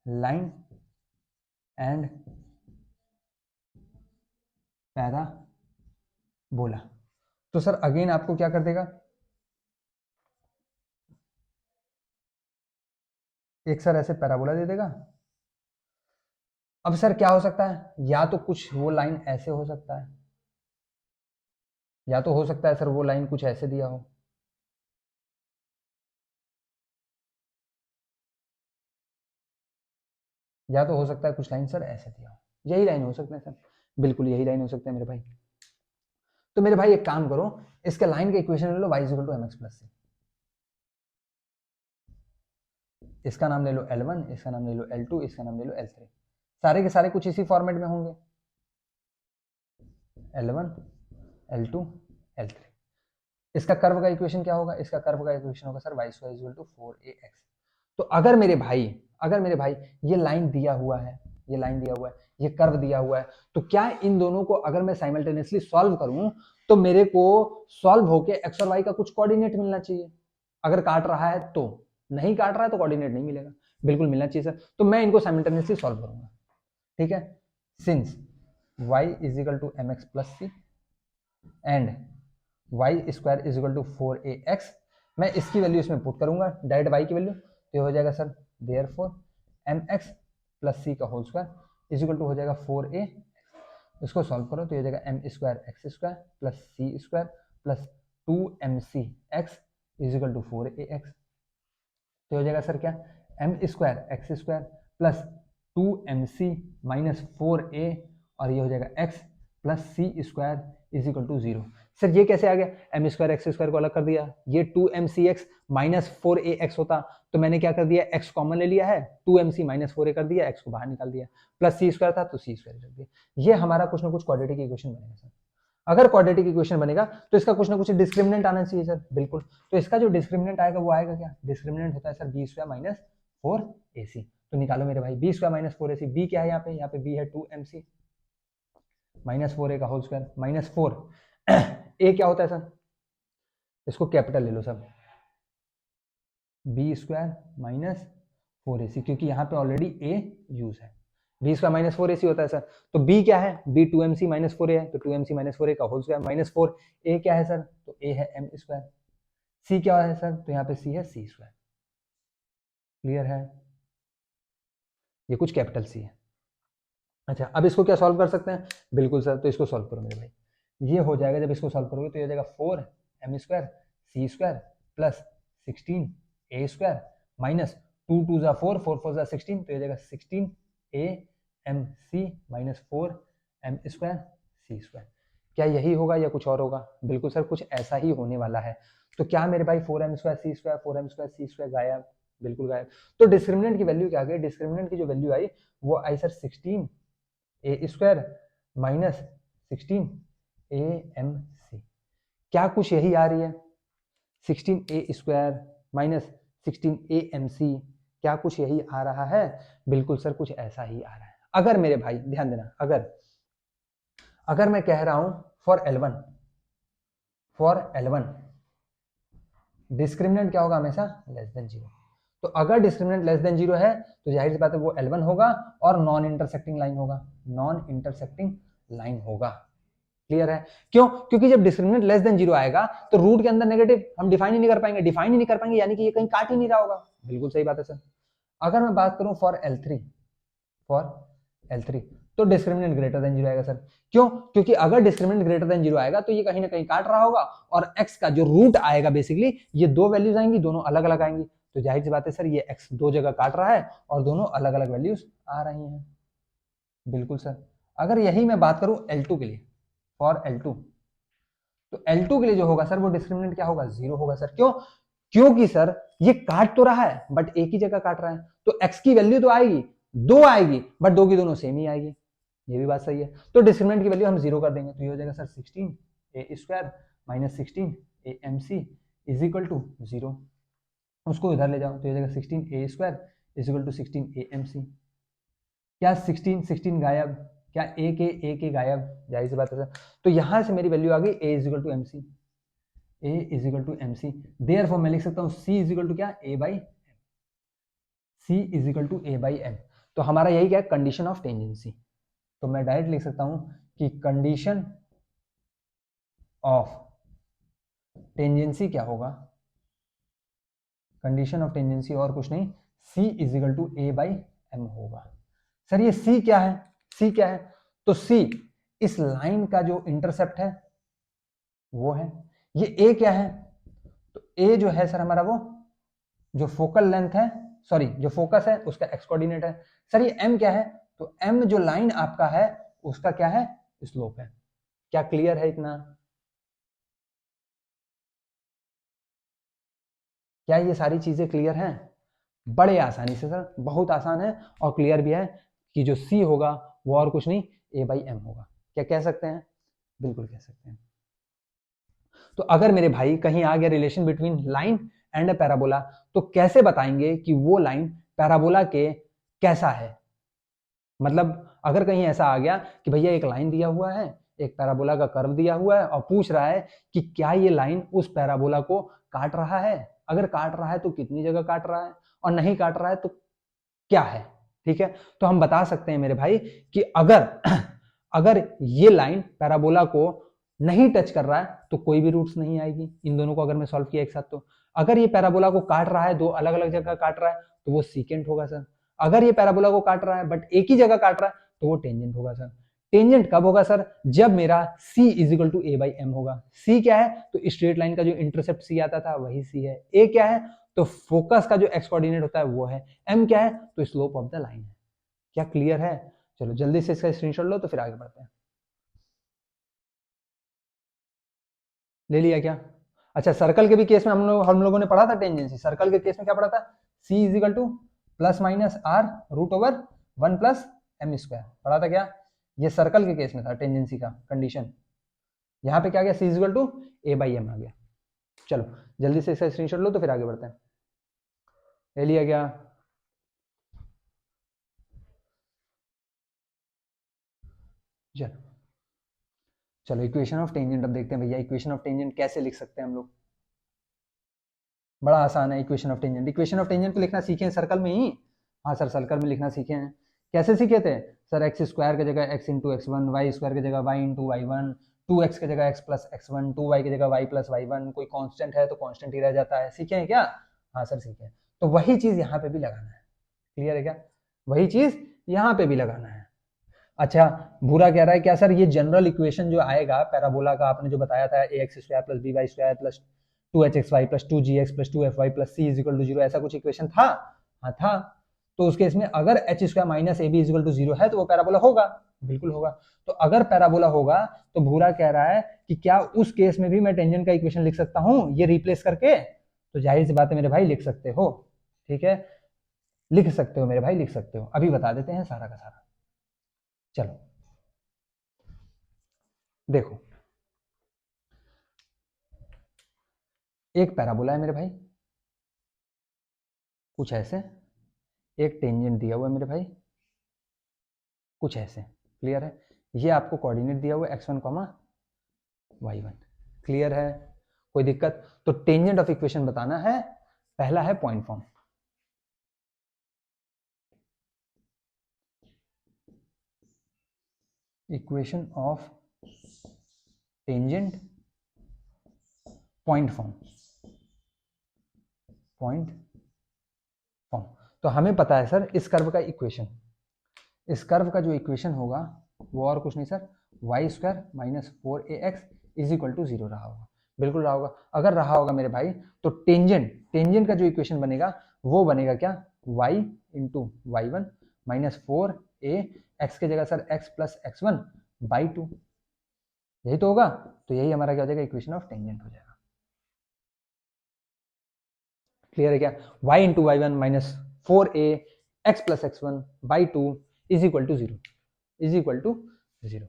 line and parabola. तो सर अगेन आपको क्या कर देगा, एक सर ऐसे पैराबोला दे देगा। अब सर क्या हो सकता है, या तो कुछ वो लाइन ऐसे हो सकता है, या तो हो सकता है सर वो लाइन कुछ ऐसे दिया हो, या तो हो सकता है कुछ लाइन सर ऐसे दिया हो। यही लाइन हो सकते हैं सर, बिल्कुल यही लाइन हो सकते हैं मेरे भाई। तो मेरे भाई एक काम करो, इसके लाइन का इक्वेशन ले लो y equal to mx plus c। इसका नाम ले लो L1, इसका नाम ले लो L2, इसका नाम ले लो L3। सारे के सारे कुछ इसी फॉर्मेट में होंगे, L1 L2 L3। इसका कर्व का इक्वेशन क्या होगा, इसका कर्व का इक्वेशन होगा सर y² = 4ax। तो अगर मेरे भाई ये लाइन दिया हुआ है, ये लाइन दिया हुआ है, ये कर्व दिया हुआ है, तो क्या इन दोनों को अगर मैं साइमल्टेनियसली सॉल्व करूं तो मेरे को सॉल्व होके x और y का कुछ कोऑर्डिनेट मिलना चाहिए। अगर काट रहा है तो, नहीं काट रहा है तो कोऑर्डिनेट नहीं मिलेगा, बिल्कुल मिलना चाहिए सर। तो मैं इनको साइमल्टेनियसली सॉल्व करूंगा, ठीक है। Since y = mx + c and y² = 4ax, मैं इसकी वैल्यू इसमें पुट करूंगा, डायरेक्ट y की वैल्यू, तो हो जाएगा सर देयरफॉर mx + c का whole square is equal to हो जाएगा 4a। इसको सॉल्व करो तो ये हो जाएगा m² x² + c² + 2mcx is equal to 4ax। तो हो जाएगा सर क्या, m² x² + 2mc - 4a, और ये हो जाएगा x + c² is equal to 0। Sir ये कैसे आ गया, m² x² को अलग कर दिया, ये 2mcx - 4ax होता, तो मैंने क्या कर दिया, x कॉमन ले लिया है, 2mc - 4a कर दिया, x को बाहर निकाल दिया, प्लस c² था तो c² कर दिया। ये हमारा कुछ ना कुछ क्वाड्रेटिक इक्वेशन बनेगा सर। अगर क्वाड्रेटिक इक्वेशन बनेगा तो इसका कुछ ना कुछ डिस्क्रिमिनेंट आना चाहिए सर, बिल्कुल। तो इसका जो डिस्क्रिमिनेंट आएगा वो आएगा क्या, डिस्क्रिमिनेंट होता है सर b² - 4ac। तो निकालो मेरे भाई, b² - 4ac, b क्या है यहाँ पे b है 2mc - 4a का होल स्क्वायर -4 a क्या होता है सर, इसको कैपिटल ले लो सब, b² - 4ac, क्योंकि यहाँ पे ऑलरेडी a यूज है, b² - 4ac होता है सर। तो b क्या है, b 2mc - 4a है, तो 2mc - 4a का होल स्क्वायर -4, a क्या है सर, तो a है m², c क्या है सर, तो यहाँ पे c है c²। क्लियर है, ये कुछ कैपिटल C है। अच्छा, अब इसको क्या सॉल्व कर सकते हैं, बिल्कुल सर, तो इसको सॉल्व करो मेरे भाई, ये हो जाएगा, जब इसको सॉल्व करोगे तो ये हो जाएगा 4m² c² + 16a² - 2 2 = 4, 4 4 = 16, तो ये हो जाएगा 16amc - 4m² c²। क्या यही होगा या कुछ और होगा, बिल्कुल सर कुछ ऐसा ही होने वाला है। तो क्या मेरे भाई 4m² c² 4m² c² गायब, बिल्कुल गायब। तो डिस्क्रिमिनेंट की वैल्यू क्या आ गई, डिस्क्रिमिनेंट की जो वैल्यू आई वो आई सर 16a² - 16amc। क्या कुछ यही आ रही है, 16a² - 16amc, क्या कुछ यही आ रहा है, बिल्कुल सर कुछ ऐसा ही आ रहा है। अगर मेरे भाई ध्यान देना, अगर मैं कह रहा हूं फॉर L1 डिस्क्रिमिनेंट क्या होगा, हमेशा <0। तो अगर डिस्क्रिमिनेंट <0 है तो जाहिर सी बात है वो L1 होगा और नॉन इंटरसेक्टिंग लाइन होगा। क्लियर है, क्यों, क्योंकि जब डिस्क्रिमिनेंट <0 आएगा तो रूट के अंदर नेगेटिव हम डिफाइन ही नहीं कर पाएंगे, यानी कि ये कहीं काट ही नहीं रहा होगा। बिल्कुल सही बात है सर। अगर मैं बात करूं फॉर L3 तो डिस्क्रिमिनेंट >0 आएगा सर, क्यों, क्योंकि अगर डिस्क्रिमिनेंट >0 आएगा तो ये कहीं ना कहीं काट रहा होगा, और x का जो रूट आएगा बेसिकली ये दो वैल्यूज आएंगी, दोनों अलग अलग आएंगी, तो जाहिर सी बात है सर ये x दो जगह काट रहा है और दोनों अलग अलग वैल्यूज आ रही हैं। बिल्कुल सर। अगर यही मैं बात करूं L2 के लिए, फॉर L2 तो L2 के लिए जो होगा सर वो डिस्क्रिमिनेंट क्या होगा, 0 होगा सर। क्यों, क्योंकि सर ये काट तो रहा है बट एक ही जगह काट रहा है, तो x की वैल्यू तो आएगी, दो आएगी, बट दो की दोनों सेम ही आएगी, ये भी बात सही है। तो डिस्क्रिमिनेंट की वैल्यू हम 0 कर देंगे, तो ये हो जाएगा sir 16a² - 16amc is equal to 0। उसको इधर ले जाओ तो ये हो जाएगा 16a² is equal to 16amc। क्या 16 गायब, क्या a के गायब, जाहिर सी बात है सर। तो यहां से मेरी वैल्यू आ गई a is equal to mc, therefore मैं लिख सकता हूं c इज इक्वल टू क्या, a/m। तो हमारा यही क्या है, कंडीशन ऑफ टेंजेंसी। तो मैं डायरेक्ट लिख सकता हूं कि कंडीशन ऑफ टेंजेंसी क्या होगा, कंडीशन ऑफ टेंजेंसी और कुछ नहीं, c is equal to a/m होगा। सर ये c क्या है, तो c इस लाइन का जो इंटरसेप्ट है वो है, ये a क्या है, तो a जो है सर हमारा वो जो फोकल लेंथ है, सॉरी जो फोकस है उसका x कोऑर्डिनेट है। सर ये m क्या है, तो m जो लाइन आपका है उसका क्या है, स्लोप है। क्या क्लियर है इतना, क्या ये सारी चीजें क्लियर हैं, बड़े आसानी से सर, बहुत आसान है और क्लियर भी है कि जो c होगा वो और कुछ नहीं a/m होगा। क्या कह सकते हैं, बिल्कुल कह सकते हैं। तो अगर मेरे भाई कहीं आ गया relation between line and a parabola, तो कैसे बताएंगे कि वो लाइन पैराबोला के कैसा है? मतलब अगर कहीं ऐसा आ गया कि भैया एक लाइन दिया हुआ है, एक पैराबोला का कर्व दिया हुआ है और पूछ रहा है कि क्या ये लाइन उस पैराबोला को काट रहा है, अगर काट रहा है तो कितनी जगह काट रहा है, और नहीं काट रहा है तो क्या है, ठीक है? तो हम बता सकते हैं मेरे भाई कि अगर अगर ये लाइन पैराबोला को नहीं टच कर रहा है तो कोई भी रूट्स नहीं आएगी इन दोनों को अगर मैं सॉल्व किया एक साथ। तो अगर ये पैराबोला को काट रहा है, दो अलग अलग जगह काट रहा है, तो वो सीकेंट होगा सर। अगर ये पैराबोला को काट रहा है बट एक ही जगह काट रहा है तो वो टेंजेंट होगा सर। टेंजेंट कब होगा सर? जब मेरा C is equal to A by M होगा। C क्या है? तो स्ट्रेट लाइन का जो इंटरसेप्ट C आता था वही C है। A क्या है? तो फोकस का जो एक्स कोऑर्डिनेट होता है वो है। M क्या है? तो स्लोप ऑफ द लाइन है। क्या क्लियर है? चलो जल्दी से इसका स्क्रीनशॉट लो तो फिर आगे बढ़ते हैं। ले लिया क्या? अच्छा, सर्कल के भी केस में हम लोगों ने पढ़ा था टेंजेंसी। सर्कल के केस में क्या पढ़ा था? C is equal to plus minus R root over 1 plus M square पढ़ा था क्या? ये सर्कल के केस में था टेंजेंसी का कंडीशन। यहाँ पे क्या गया? C is equal to A by M आ गया। चलो जल्दी से इसका स्क्रीनशॉट लो तो फिर आगे बढ़ते हैं। ले लिया क्या? चलो चलो इक्वेशन ऑफ टेंजेंट अब देखते हैं भैया, इक्वेशन ऑफ टेंजेंट कैसे लिख सकते हैं हम लोग। बड़ा आसान है equation of tangent. Equation of tangent तो लिखना सीखे हैं सर्कल में ही। हाँ सर, सर्कल में लिखना सीखे हैं। कैसे सीखे थे सर? एक्स स्क्वायर की जगह X into x one, Y square की जगह Y into Y one, 2x की जगह x plus x one, 2y की जगह वाई प्लस वाई वन, कोई कांस्टेंट है तो कांस्टेंट ही रह जाता है। सीखे हैं क्या? हाँ सर सीखे हैं। तो वही चीज यहाँ पे भी लगाना है। क्लियर है क्या? वही चीज यहाँ पे भी लगाना है। अच्छा, भूरा कह रहा है क्या सर ये जनरल इक्वेशन जो आएगा पैराबोला का, आपने जो बताया था a x square plus b y square plus 2hxy plus 2gx plus 2fy plus c is equal to zero, ऐसा कुछ इक्वेशन था? हाँ था। तो उस केस में अगर H square minus A B is equal to zero है तो वो पैराबोला होगा। बिल्कुल होगा। तो अगर पैराबोला होगा तो भूरा कह रहा है कि क्या उस केस में भी मैं टेंजेंट का इक्वेशन लिख सकता हूं ये रिप्लेस करके? तो जाहिर सी बात है मेरे भाई, लिख सकते हो। ठीक है, लिख सकते हो मेरे भाई, लिख सकते हो। अभी बता देते हैं सारा का सारा। चलो देखो, एक पैराबोला है मेरे भाई कुछ ऐसे, एक टेंजेंट दिया हुआ है मेरे भाई कुछ ऐसे। क्लियर है? ये आपको कोऑर्डिनेट दिया हुआ है x1 कॉमा y1। क्लियर है? कोई दिक्कत? तो टेंजेंट ऑफ इक्वेशन बताना है। पहला है point form. Equation of tangent point form. Point form तो हमें पता है सर इस कर्व का इक्वेशन, इस कर्व का जो इक्वेशन होगा वो और कुछ नहीं sir, Y square minus 4ax is equal to zero रहा होगा। बिल्कुल रहा होगा। अगर रहा होगा मेरे भाई तो टेंजेंट, टेंजेंट का जो इक्वेशन बनेगा वो बनेगा क्या? y into Y one minus 4a, X की जगह sir x plus x one by two, यही तो होगा। तो यही हमारा क्या हो जाएगा? इक्वेशन ऑफ टेंजेंट हो जाएगा। क्लियर है क्या? y into Y one minus 4a X plus x one by two is equal to zero, is equal to zero,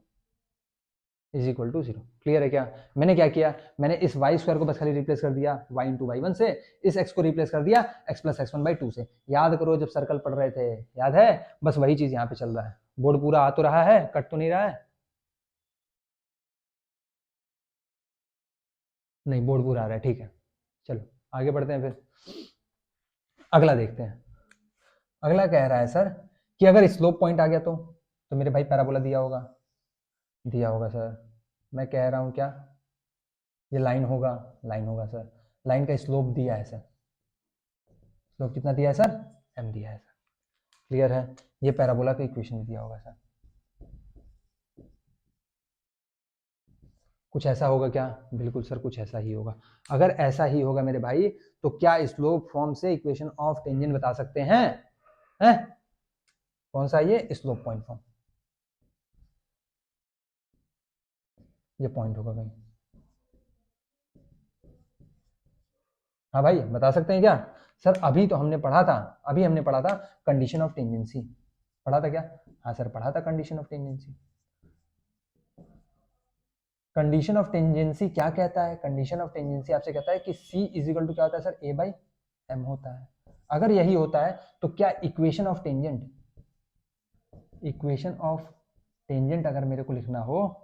is equal to zero. Clear है क्या? मैंने क्या किया? मैंने इस वाई स्क्वायर को बस खाली रिप्लेस कर दिया वाई इंटू वाई वन से, इस एक्स को रिप्लेस कर दिया x plus x one by two से। याद करो जब सर्कल पढ़ रहे थे, याद है? बस वही चीज यहाँ पे चल रहा है। बोर्ड पूरा आ तो रहा है, कट तो नहीं रहा है? नहीं, बोर्ड पूरा आ रहा है, ठीक है। चलो आगे बढ़ते हैं फिर, अगला देखते हैं। अगला कह रहा है सर कि अगर स्लोप पॉइंट आ गया तो मेरे भाई पैराबोला दिया होगा, दिया होगा सर। मैं कह रहा हूँ क्या? ये लाइन होगा, लाइन होगा सर। लाइन का स्लोप दिया है सर। स्लोप कितना दिया है सर? m दिया है सर। क्लियर है? ये पैराबोला का इक्वेशन भी दिया होगा सर। कुछ ऐसा होगा क्या? बिल्कुल सर, कुछ ऐसा ही होगा। अगर ऐसा ही होगा मेरे भाई तो क्या स्लोप फॉर्म से इक्वेशन ऑफ टेंजेंट बता सकते हैं? हैं? कौन सा? ये स्लोप पॉइंट फॉर्म। ये पॉइंट होगा कहीं। हाँ भाई, बता सकते हैं क्या? सर अभी तो हमने पढ़ा था, अभी हमने पढ़ा था कंडीशन ऑफ टेंजेंसी। पढ़ा था क्या? हाँ सर, पढ़ा था condition of tangency. Condition of tangency क्या कहता है? कंडीशन ऑफ टेंजेंसी आपसे कहता है कि C इज इक्वल टू क्या होता है सर? A बाई M होता है। अगर यही होता है तो क्या equation of tangent, equation of tangent अगर मेरे को लिखना हो,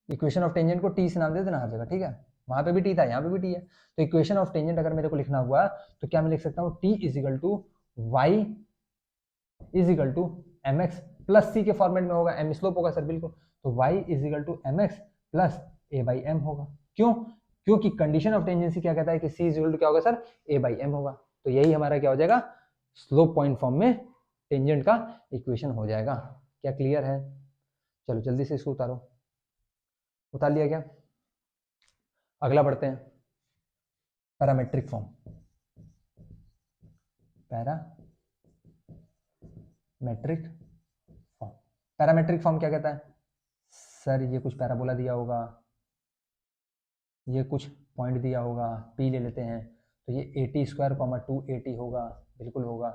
इक्वेशन ऑफ टेंजेंट को टी से नाम दे देना हर जगह, ठीक है? वहां पे भी टी था, यहाँ पे भी टी है। तो इक्वेशन ऑफ टेंजेंट अगर मेरे को लिखना हुआ तो क्या मैं लिख सकता हूँ? T is equal to y is equal to M x plus c के फॉर्मेट में होगा। एम स्लोप होगा सर, बिल्कुल। तो Y is equal to M x plus A by M होगा। क्यों? क्योंकि कंडीशन ऑफ टेंजेंसी क्या कहता है कि सी इज इक्वल टू क्या होगा सर? ए बाई एम होगा। तो यही हमारा क्या हो जाएगा? स्लोप पॉइंट फॉर्म में टेंजेंट का इक्वेशन हो जाएगा। क्या क्लियर है? चलो जल्दी से इसको उतारो। उतार लिया क्या? अगला बढ़ते हैं, parametric form. Parametric form, parametric form क्या कहता है सर? ये कुछ पैराबोला दिया होगा, ये कुछ पॉइंट दिया होगा, पी ले लेते हैं, तो ये 80 स्क्वायर कॉमा 280 होगा, बिल्कुल होगा।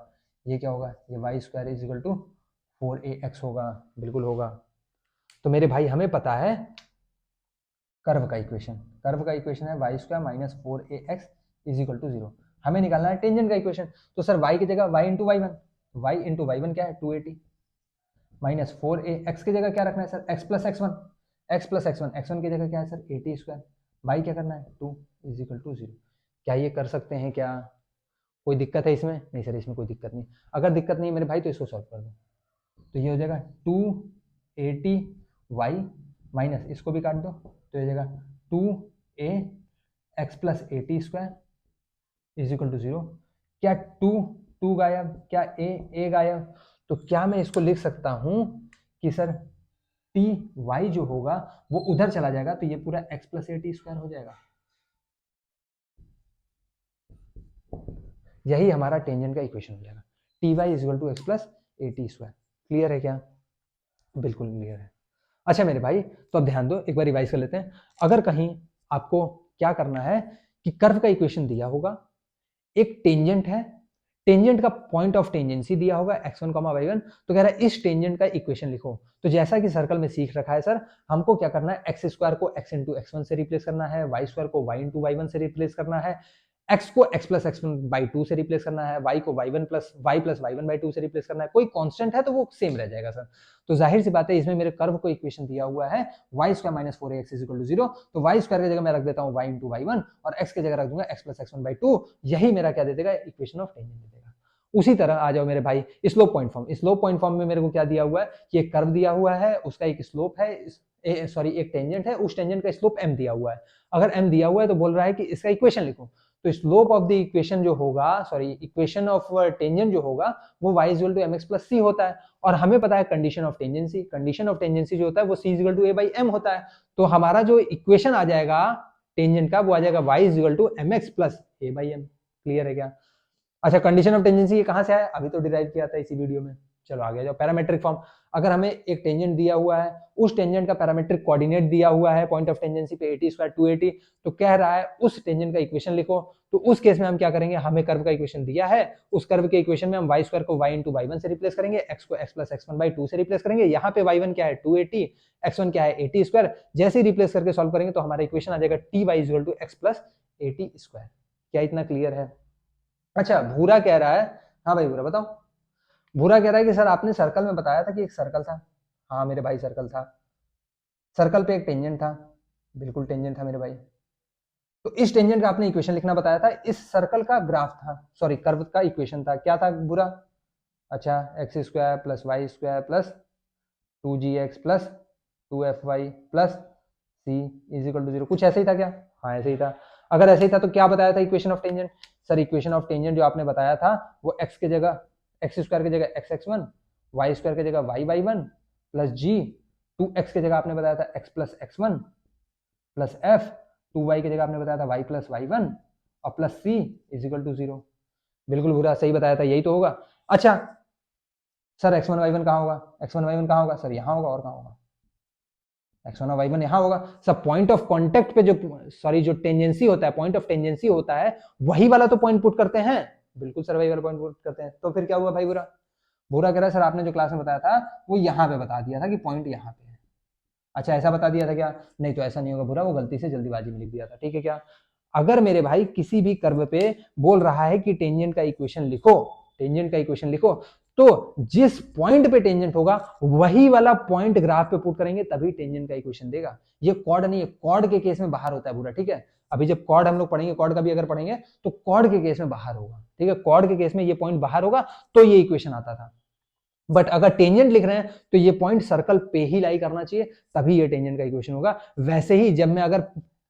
ये क्या होगा? ये Y square is equal to 4ax होगा, बिल्कुल होगा। तो मेरे भाई हमें पता है कर्व का इक्वेशन, कर्व का इक्वेशन है Y square minus 4ax is equal to 0। हमें निकालना है टेंजेंट का इक्वेशन। तो सर y की जगह y into Y one, Y into Y one क्या है? 280 माइनस 4ax की जगह क्या रखना है sir? x plus x one, x plus x one, x one की जगह क्या है सर? 80 स्क्वायर, y क्या करना है? 2 इज इक्वल टू 0। क्या ये कर सकते हैं क्या? कोई दिक्कत है इसमें? नहीं सर, इसमें कोई दिक्कत नहीं। अगर दिक्कत नहीं है मेरे भाई तो इसको सॉल्व कर दो। तो ये हो जाएगा 280y माइनस इसको भी काट दो, तो ये हो जाएगा 2ax plus 80 square is equal to 0। क्या 2 गायब? क्या a गायब? तो क्या मैं इसको लिख सकता हूं कि सर टी वाई जो होगा वो उधर चला जाएगा, तो ये पूरा x प्लस 80 स्क्वायर हो जाएगा। यही हमारा टेंजेंट का इक्वेशन हो जाएगा, T Y is equal to x plus 80 square. Clear है क्या? बिल्कुल क्लियर है। अच्छा मेरे भाई, तो अब ध्यान दो, एक बार रिवाइज कर लेते हैं। अगर कहीं आपको क्या करना है कि कर्व का इक्वेशन दिया होगा, एक टेंजेंट है, टेंजेंट का पॉइंट ऑफ टेंजेंसी दिया होगा x1 y1, तो कह रहा है इस टेंजेंट का इक्वेशन लिखो। तो जैसा कि सर्कल में सीख रखा है सर, हमको क्या करना है? एक्स स्क्वायर को x इंटू एक्स वन से रिप्लेस करना है, वाई स्क्वायर को y इंटू वाई वन से रिप्लेस करना है, x को x plus x one by two से रिप्लेस करना है, y को y1 plus y one by two से रिप्लेस करना है। कोई कांस्टेंट है तो वो सेम रह जाएगा सर। तो जाहिर सी बात है इसमें मेरे कर्व को इक्वेशन दिया हुआ है Y square minus 4ax is equal to 0। तो वाई स्क्वायर की जगह मैं रख देता हूँ y इंटू वाई वन और x की जगह रख दूंगा x plus x one by two. यही मेरा क्या दे देगा? इक्वेशन ऑफ टेंजेंट दे देगा। उसी तरह आ जाओ मेरे भाई slope point form. Slope point form में मेरे को क्या दिया हुआ है कि एक कर्व दिया हुआ है, उसका एक स्लोप है, सॉरी एक टेंजेंट है, उस टेंजेंट का स्लोप m दिया हुआ है। अगर m दिया हुआ है तो बोल रहा है कि इसका इक्वेशन लिखो। तो स्लोप ऑफ द इक्वेशन जो होगा, सॉरी इक्वेशन ऑफ टेंजेंट जो होगा वो y is equal to mx plus c होता है। और हमें पता है condition of tangency, condition of tangency जो होता है वो c is equal to a by m होता है। तो हमारा जो इक्वेशन आ जाएगा टेंजेंट का वो आ जाएगा y is equal to mx plus a by m। Clear है क्या? अच्छा, कंडीशन ऑफ टेंजेंसी ये कहां से आया? अभी तो डिराइव किया था इसी वीडियो में। चलो आगे जाओ, पैरामेट्रिक फॉर्म। अगर हमें एक टेंजेंट दिया हुआ है, उस टेंजेंट का पैरामेट्रिक कोऑर्डिनेट दिया हुआ है पॉइंट ऑफ टेंजेंसी पे 80 स्क्वायर 280, तो कह रहा है उस टेंजेंट का इक्वेशन लिखो। तो उस केस में हम क्या करेंगे? हमें कर्व का इक्वेशन दिया है, उस कर्व के इक्वेशन में हम वाई स्क्वायर को वाई इंटू वाई वन से रिप्लेस करेंगे, एक्स को x plus x one by two से रिप्लेस करेंगे। यहाँ पे वाई वन क्या है? 280, एक्स वन क्या है? 80 स्क्वायर। जैसे ही रिप्लेस करके सॉल्व करेंगे तो हमारा इक्वेशन आ जाएगा T y equal to x plus 80 square. क्या इतना क्लियर है? अच्छा, भूरा कह रहा है, हाँ भाई भूरा बताओ। भूरा कह रहा है कि सर आपने सर्कल में बताया था कि एक सर्कल था। हाँ मेरे भाई सर्कल था, सर्कल पे एक टेंजेंट था, बिल्कुल टेंजेंट था मेरे भाई। तो इस टेंजेंट का आपने इक्वेशन लिखना बताया था, इस सर्कल का ग्राफ था, सॉरी कर्व का इक्वेशन था। क्या था भूरा? अच्छा, x square plus y square plus 2gx plus 2fy plus c is equal to 0। कुछ ऐसे ही था क्या? हाँ ऐसे ही था। अगर ऐसे ही था तो क्या बताया था equation of tangent? Sir equation of tangent जो आपने बताया था वो x की जगह एक्स स्क्वायर की जगह x x one, Y square की जगह y y one plus g, 2x की जगह आपने बताया था x plus x one plus f, 2y की जगह आपने बताया था वाई प्लस वाई वन और plus c is equal to 0। बिल्कुल भूरा सही बताया था, यही तो होगा। अच्छा sir x one y one कहाँ होगा? एक्स वन वाई वन कहाँ होगा सर? यहाँ होगा, और कहाँ होगा? x1 और y1 यहाँ होगा। सब पॉइंट ऑफ कांटेक्ट पे जो, सॉरी जो टेंजेंसी होता है, पॉइंट ऑफ टेंजेंसी होता है, वही वाला तो पॉइंट पुट करते हैं। बिल्कुल सर वही वाला पॉइंट पुट करते हैं। तो फिर क्या हुआ भाई? बुरा बुरा कह रहा है सर आपने जो क्लास में बताया था वो यहाँ पे बता दिया था कि पॉइंट यहाँ पे है। अच्छा ऐसा बता दिया था क्या? नहीं तो ऐसा नहीं होगा बुरा, वो गलती से जल्दीबाजी में लिख दिया था, ठीक है क्या? अगर मेरे भाई किसी भी कर्व पे बोल रहा है कि टेंजेंट का इक्वेशन लिखो, टेंजेंट का इक्वेशन लिखो, तो जिस पॉइंट पे टेंजेंट होगा वही वाला पॉइंट ग्राफ पे पुट करेंगे तभी टेंजेंट का इक्वेशन देगा। ये कॉर्ड नहीं है, कॉर्ड के केस में बाहर होता है पूरा, ठीक है? अभी जब कॉर्ड हम लोग पढ़ेंगे, कॉर्ड का भी अगर पढ़ेंगे तो कॉर्ड के केस में बाहर होगा, ठीक है? कॉर्ड के केस में ये पॉइंट बाहर होगा तो ये इक्वेशन आता था। बट अगर टेंजेंट लिख रहे हैं तो ये पॉइंट सर्कल पे ही लाई करना चाहिए, तभी ये टेंजेंट का इक्वेशन होगा। वैसे ही जब मैं अगर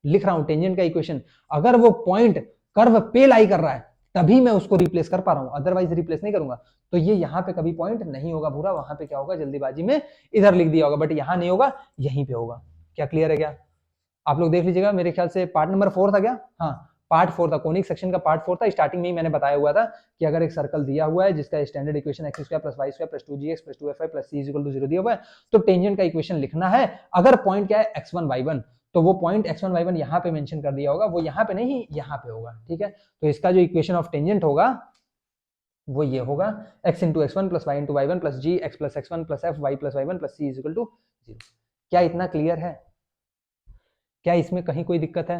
लिख रहा हूं टेंजेंट का इक्वेशन, अगर वो पॉइंट कर्व पे लाई कर रहा है तभी मैं उसको रिप्लेस कर पा रहा हूं, अदरवाइज रिप्लेस नहीं करूंगा। तो ये यहां पे कभी पॉइंट नहीं होगा पूरा, वहां पे क्या होगा, जल्दीबाजी में इधर लिख दिया होगा, बट यहां नहीं होगा, यहीं पे होगा। क्या क्लियर है क्या? आप लोग देख लीजिएगा, मेरे ख्याल से पार्ट नंबर 4 था क्या? हाँ, पार्ट 4 था, कोनिक सेक्शन का पार्ट 4 था। स्टार्टिंग में ही मैंने बताया हुआ था कि अगर एक सर्कल दिया हुआ है जिसका standard equation x square plus y square plus 2gx plus 2fy plus c equal to 0 दिया हुआ है, तो टेंजेंट का इक्वेशन लिखना है। अगर पॉइंट क्या है, x1 y1, तो वो पॉइंट x1 y1 यहाँ पे मेंशन कर दिया होगा, वो यहाँ पे नहीं, यहाँ पे होगा, ठीक है? तो इसका जो इक्वेशन ऑफ टेंजेंट होगा वो ये होगा, x into x1 plus y into y1 plus g x plus x1 plus f y plus y1 plus c equal to 0। क्या इतना क्लियर है? क्या इसमें कहीं कोई दिक्कत है?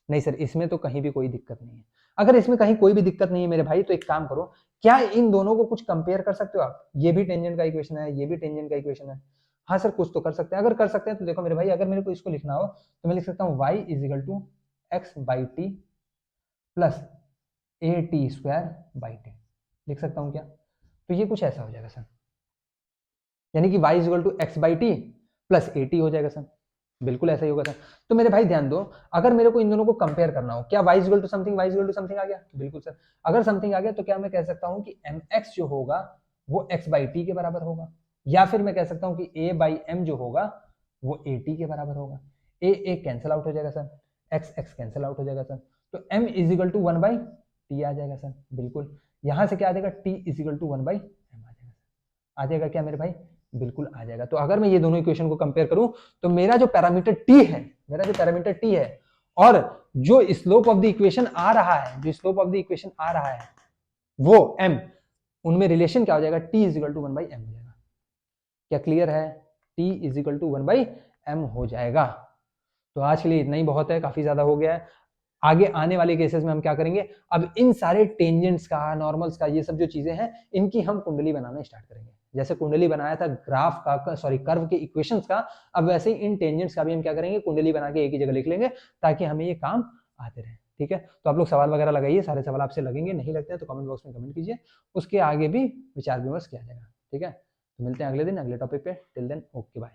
नहीं सर, इसमें तो कहीं भी कोई दिक्कत नहीं है। अगर इसमें कहीं कोई भी दिक्कत नहीं है मेरे भाई, तो एक काम करो, क्या इन दोनों को कुछ कंपेयर कर सकते हो आप? ये भी टेंजेंट का इक्वेशन है, ये भी टेंजेंट का इक्वेशन है। हाँ सर, कुछ तो कर सकते हैं। अगर कर सकते हैं तो देखो मेरे भाई, अगर मेरे को इसको लिखना हो तो मैं लिख सकता हूँ y is equal to x by t plus a t square by t, लिख सकता हूँ क्या? तो ये कुछ ऐसा हो जाएगा सर, यानी कि y is equal to x by t plus a t हो जाएगा सर, बिल्कुल ऐसा ही होगा सर। तो मेरे भाई ध्यान दो, अगर मेरे को इन दोनों को कंपेयर करना हो, क्या y equal to something, y equal to something आ गया? बिल्कुल सर। अगर समथिंग आ गया तो क्या मैं कह सकता हूं कि mx जो होगा वो x बाई टी के बराबर होगा, या फिर मैं कह सकता हूं कि a बाई m जो होगा वो a टी के बराबर होगा। a कैंसिल आउट हो जाएगा सर, x कैंसिल आउट हो जाएगा सर, तो m is equal to 1 by t आ जाएगा सर, बिल्कुल। यहां से क्या आ जाएगा, t is equal to 1 by m आ जाएगा। आ जाएगा क्या मेरे भाई? बिल्कुल आ जाएगा। तो अगर मैं ये दोनों इक्वेशन को कंपेयर करूं तो मेरा जो पैरामीटर t है, मेरा जो पैरामीटर t है और जो स्लोप ऑफ द इक्वेशन आ रहा है, जो स्लोप ऑफ द इक्वेशन आ रहा है वो m, उनमें रिलेशन क्या हो जाएगा, t is equal to 1 by m हो जाएगा। क्या क्लियर है? t is equal to 1 by m हो जाएगा। तो आज के लिए इतना ही बहुत है, काफी ज्यादा हो गया है। आगे आने वाले केसेस में हम क्या करेंगे, अब इन सारे टेंजेंट्स का, नॉर्मल्स का, ये सब जो चीजें हैं इनकी हम कुंडली बनाना स्टार्ट करेंगे। जैसे कुंडली बनाया था ग्राफ का, सॉरी कर्व के इक्वेशंस का, अब वैसे ही इन टेंजेंट्स का भी हम क्या करेंगे, कुंडली बना के एक ही जगह लिख लेंगे ताकि हमें ये काम आते रहे, ठीक है? तो आप लोग सवाल वगैरह लगाइए, सारे सवाल आपसे लगेंगे, नहीं लगते हैं तो कमेंट बॉक्स में कमेंट कीजिए, उसके आगे भी विचार विमर्श किया जाएगा, ठीक है? तो मिलते हैं अगले दिन अगले टॉपिक पे। Till then okay bye.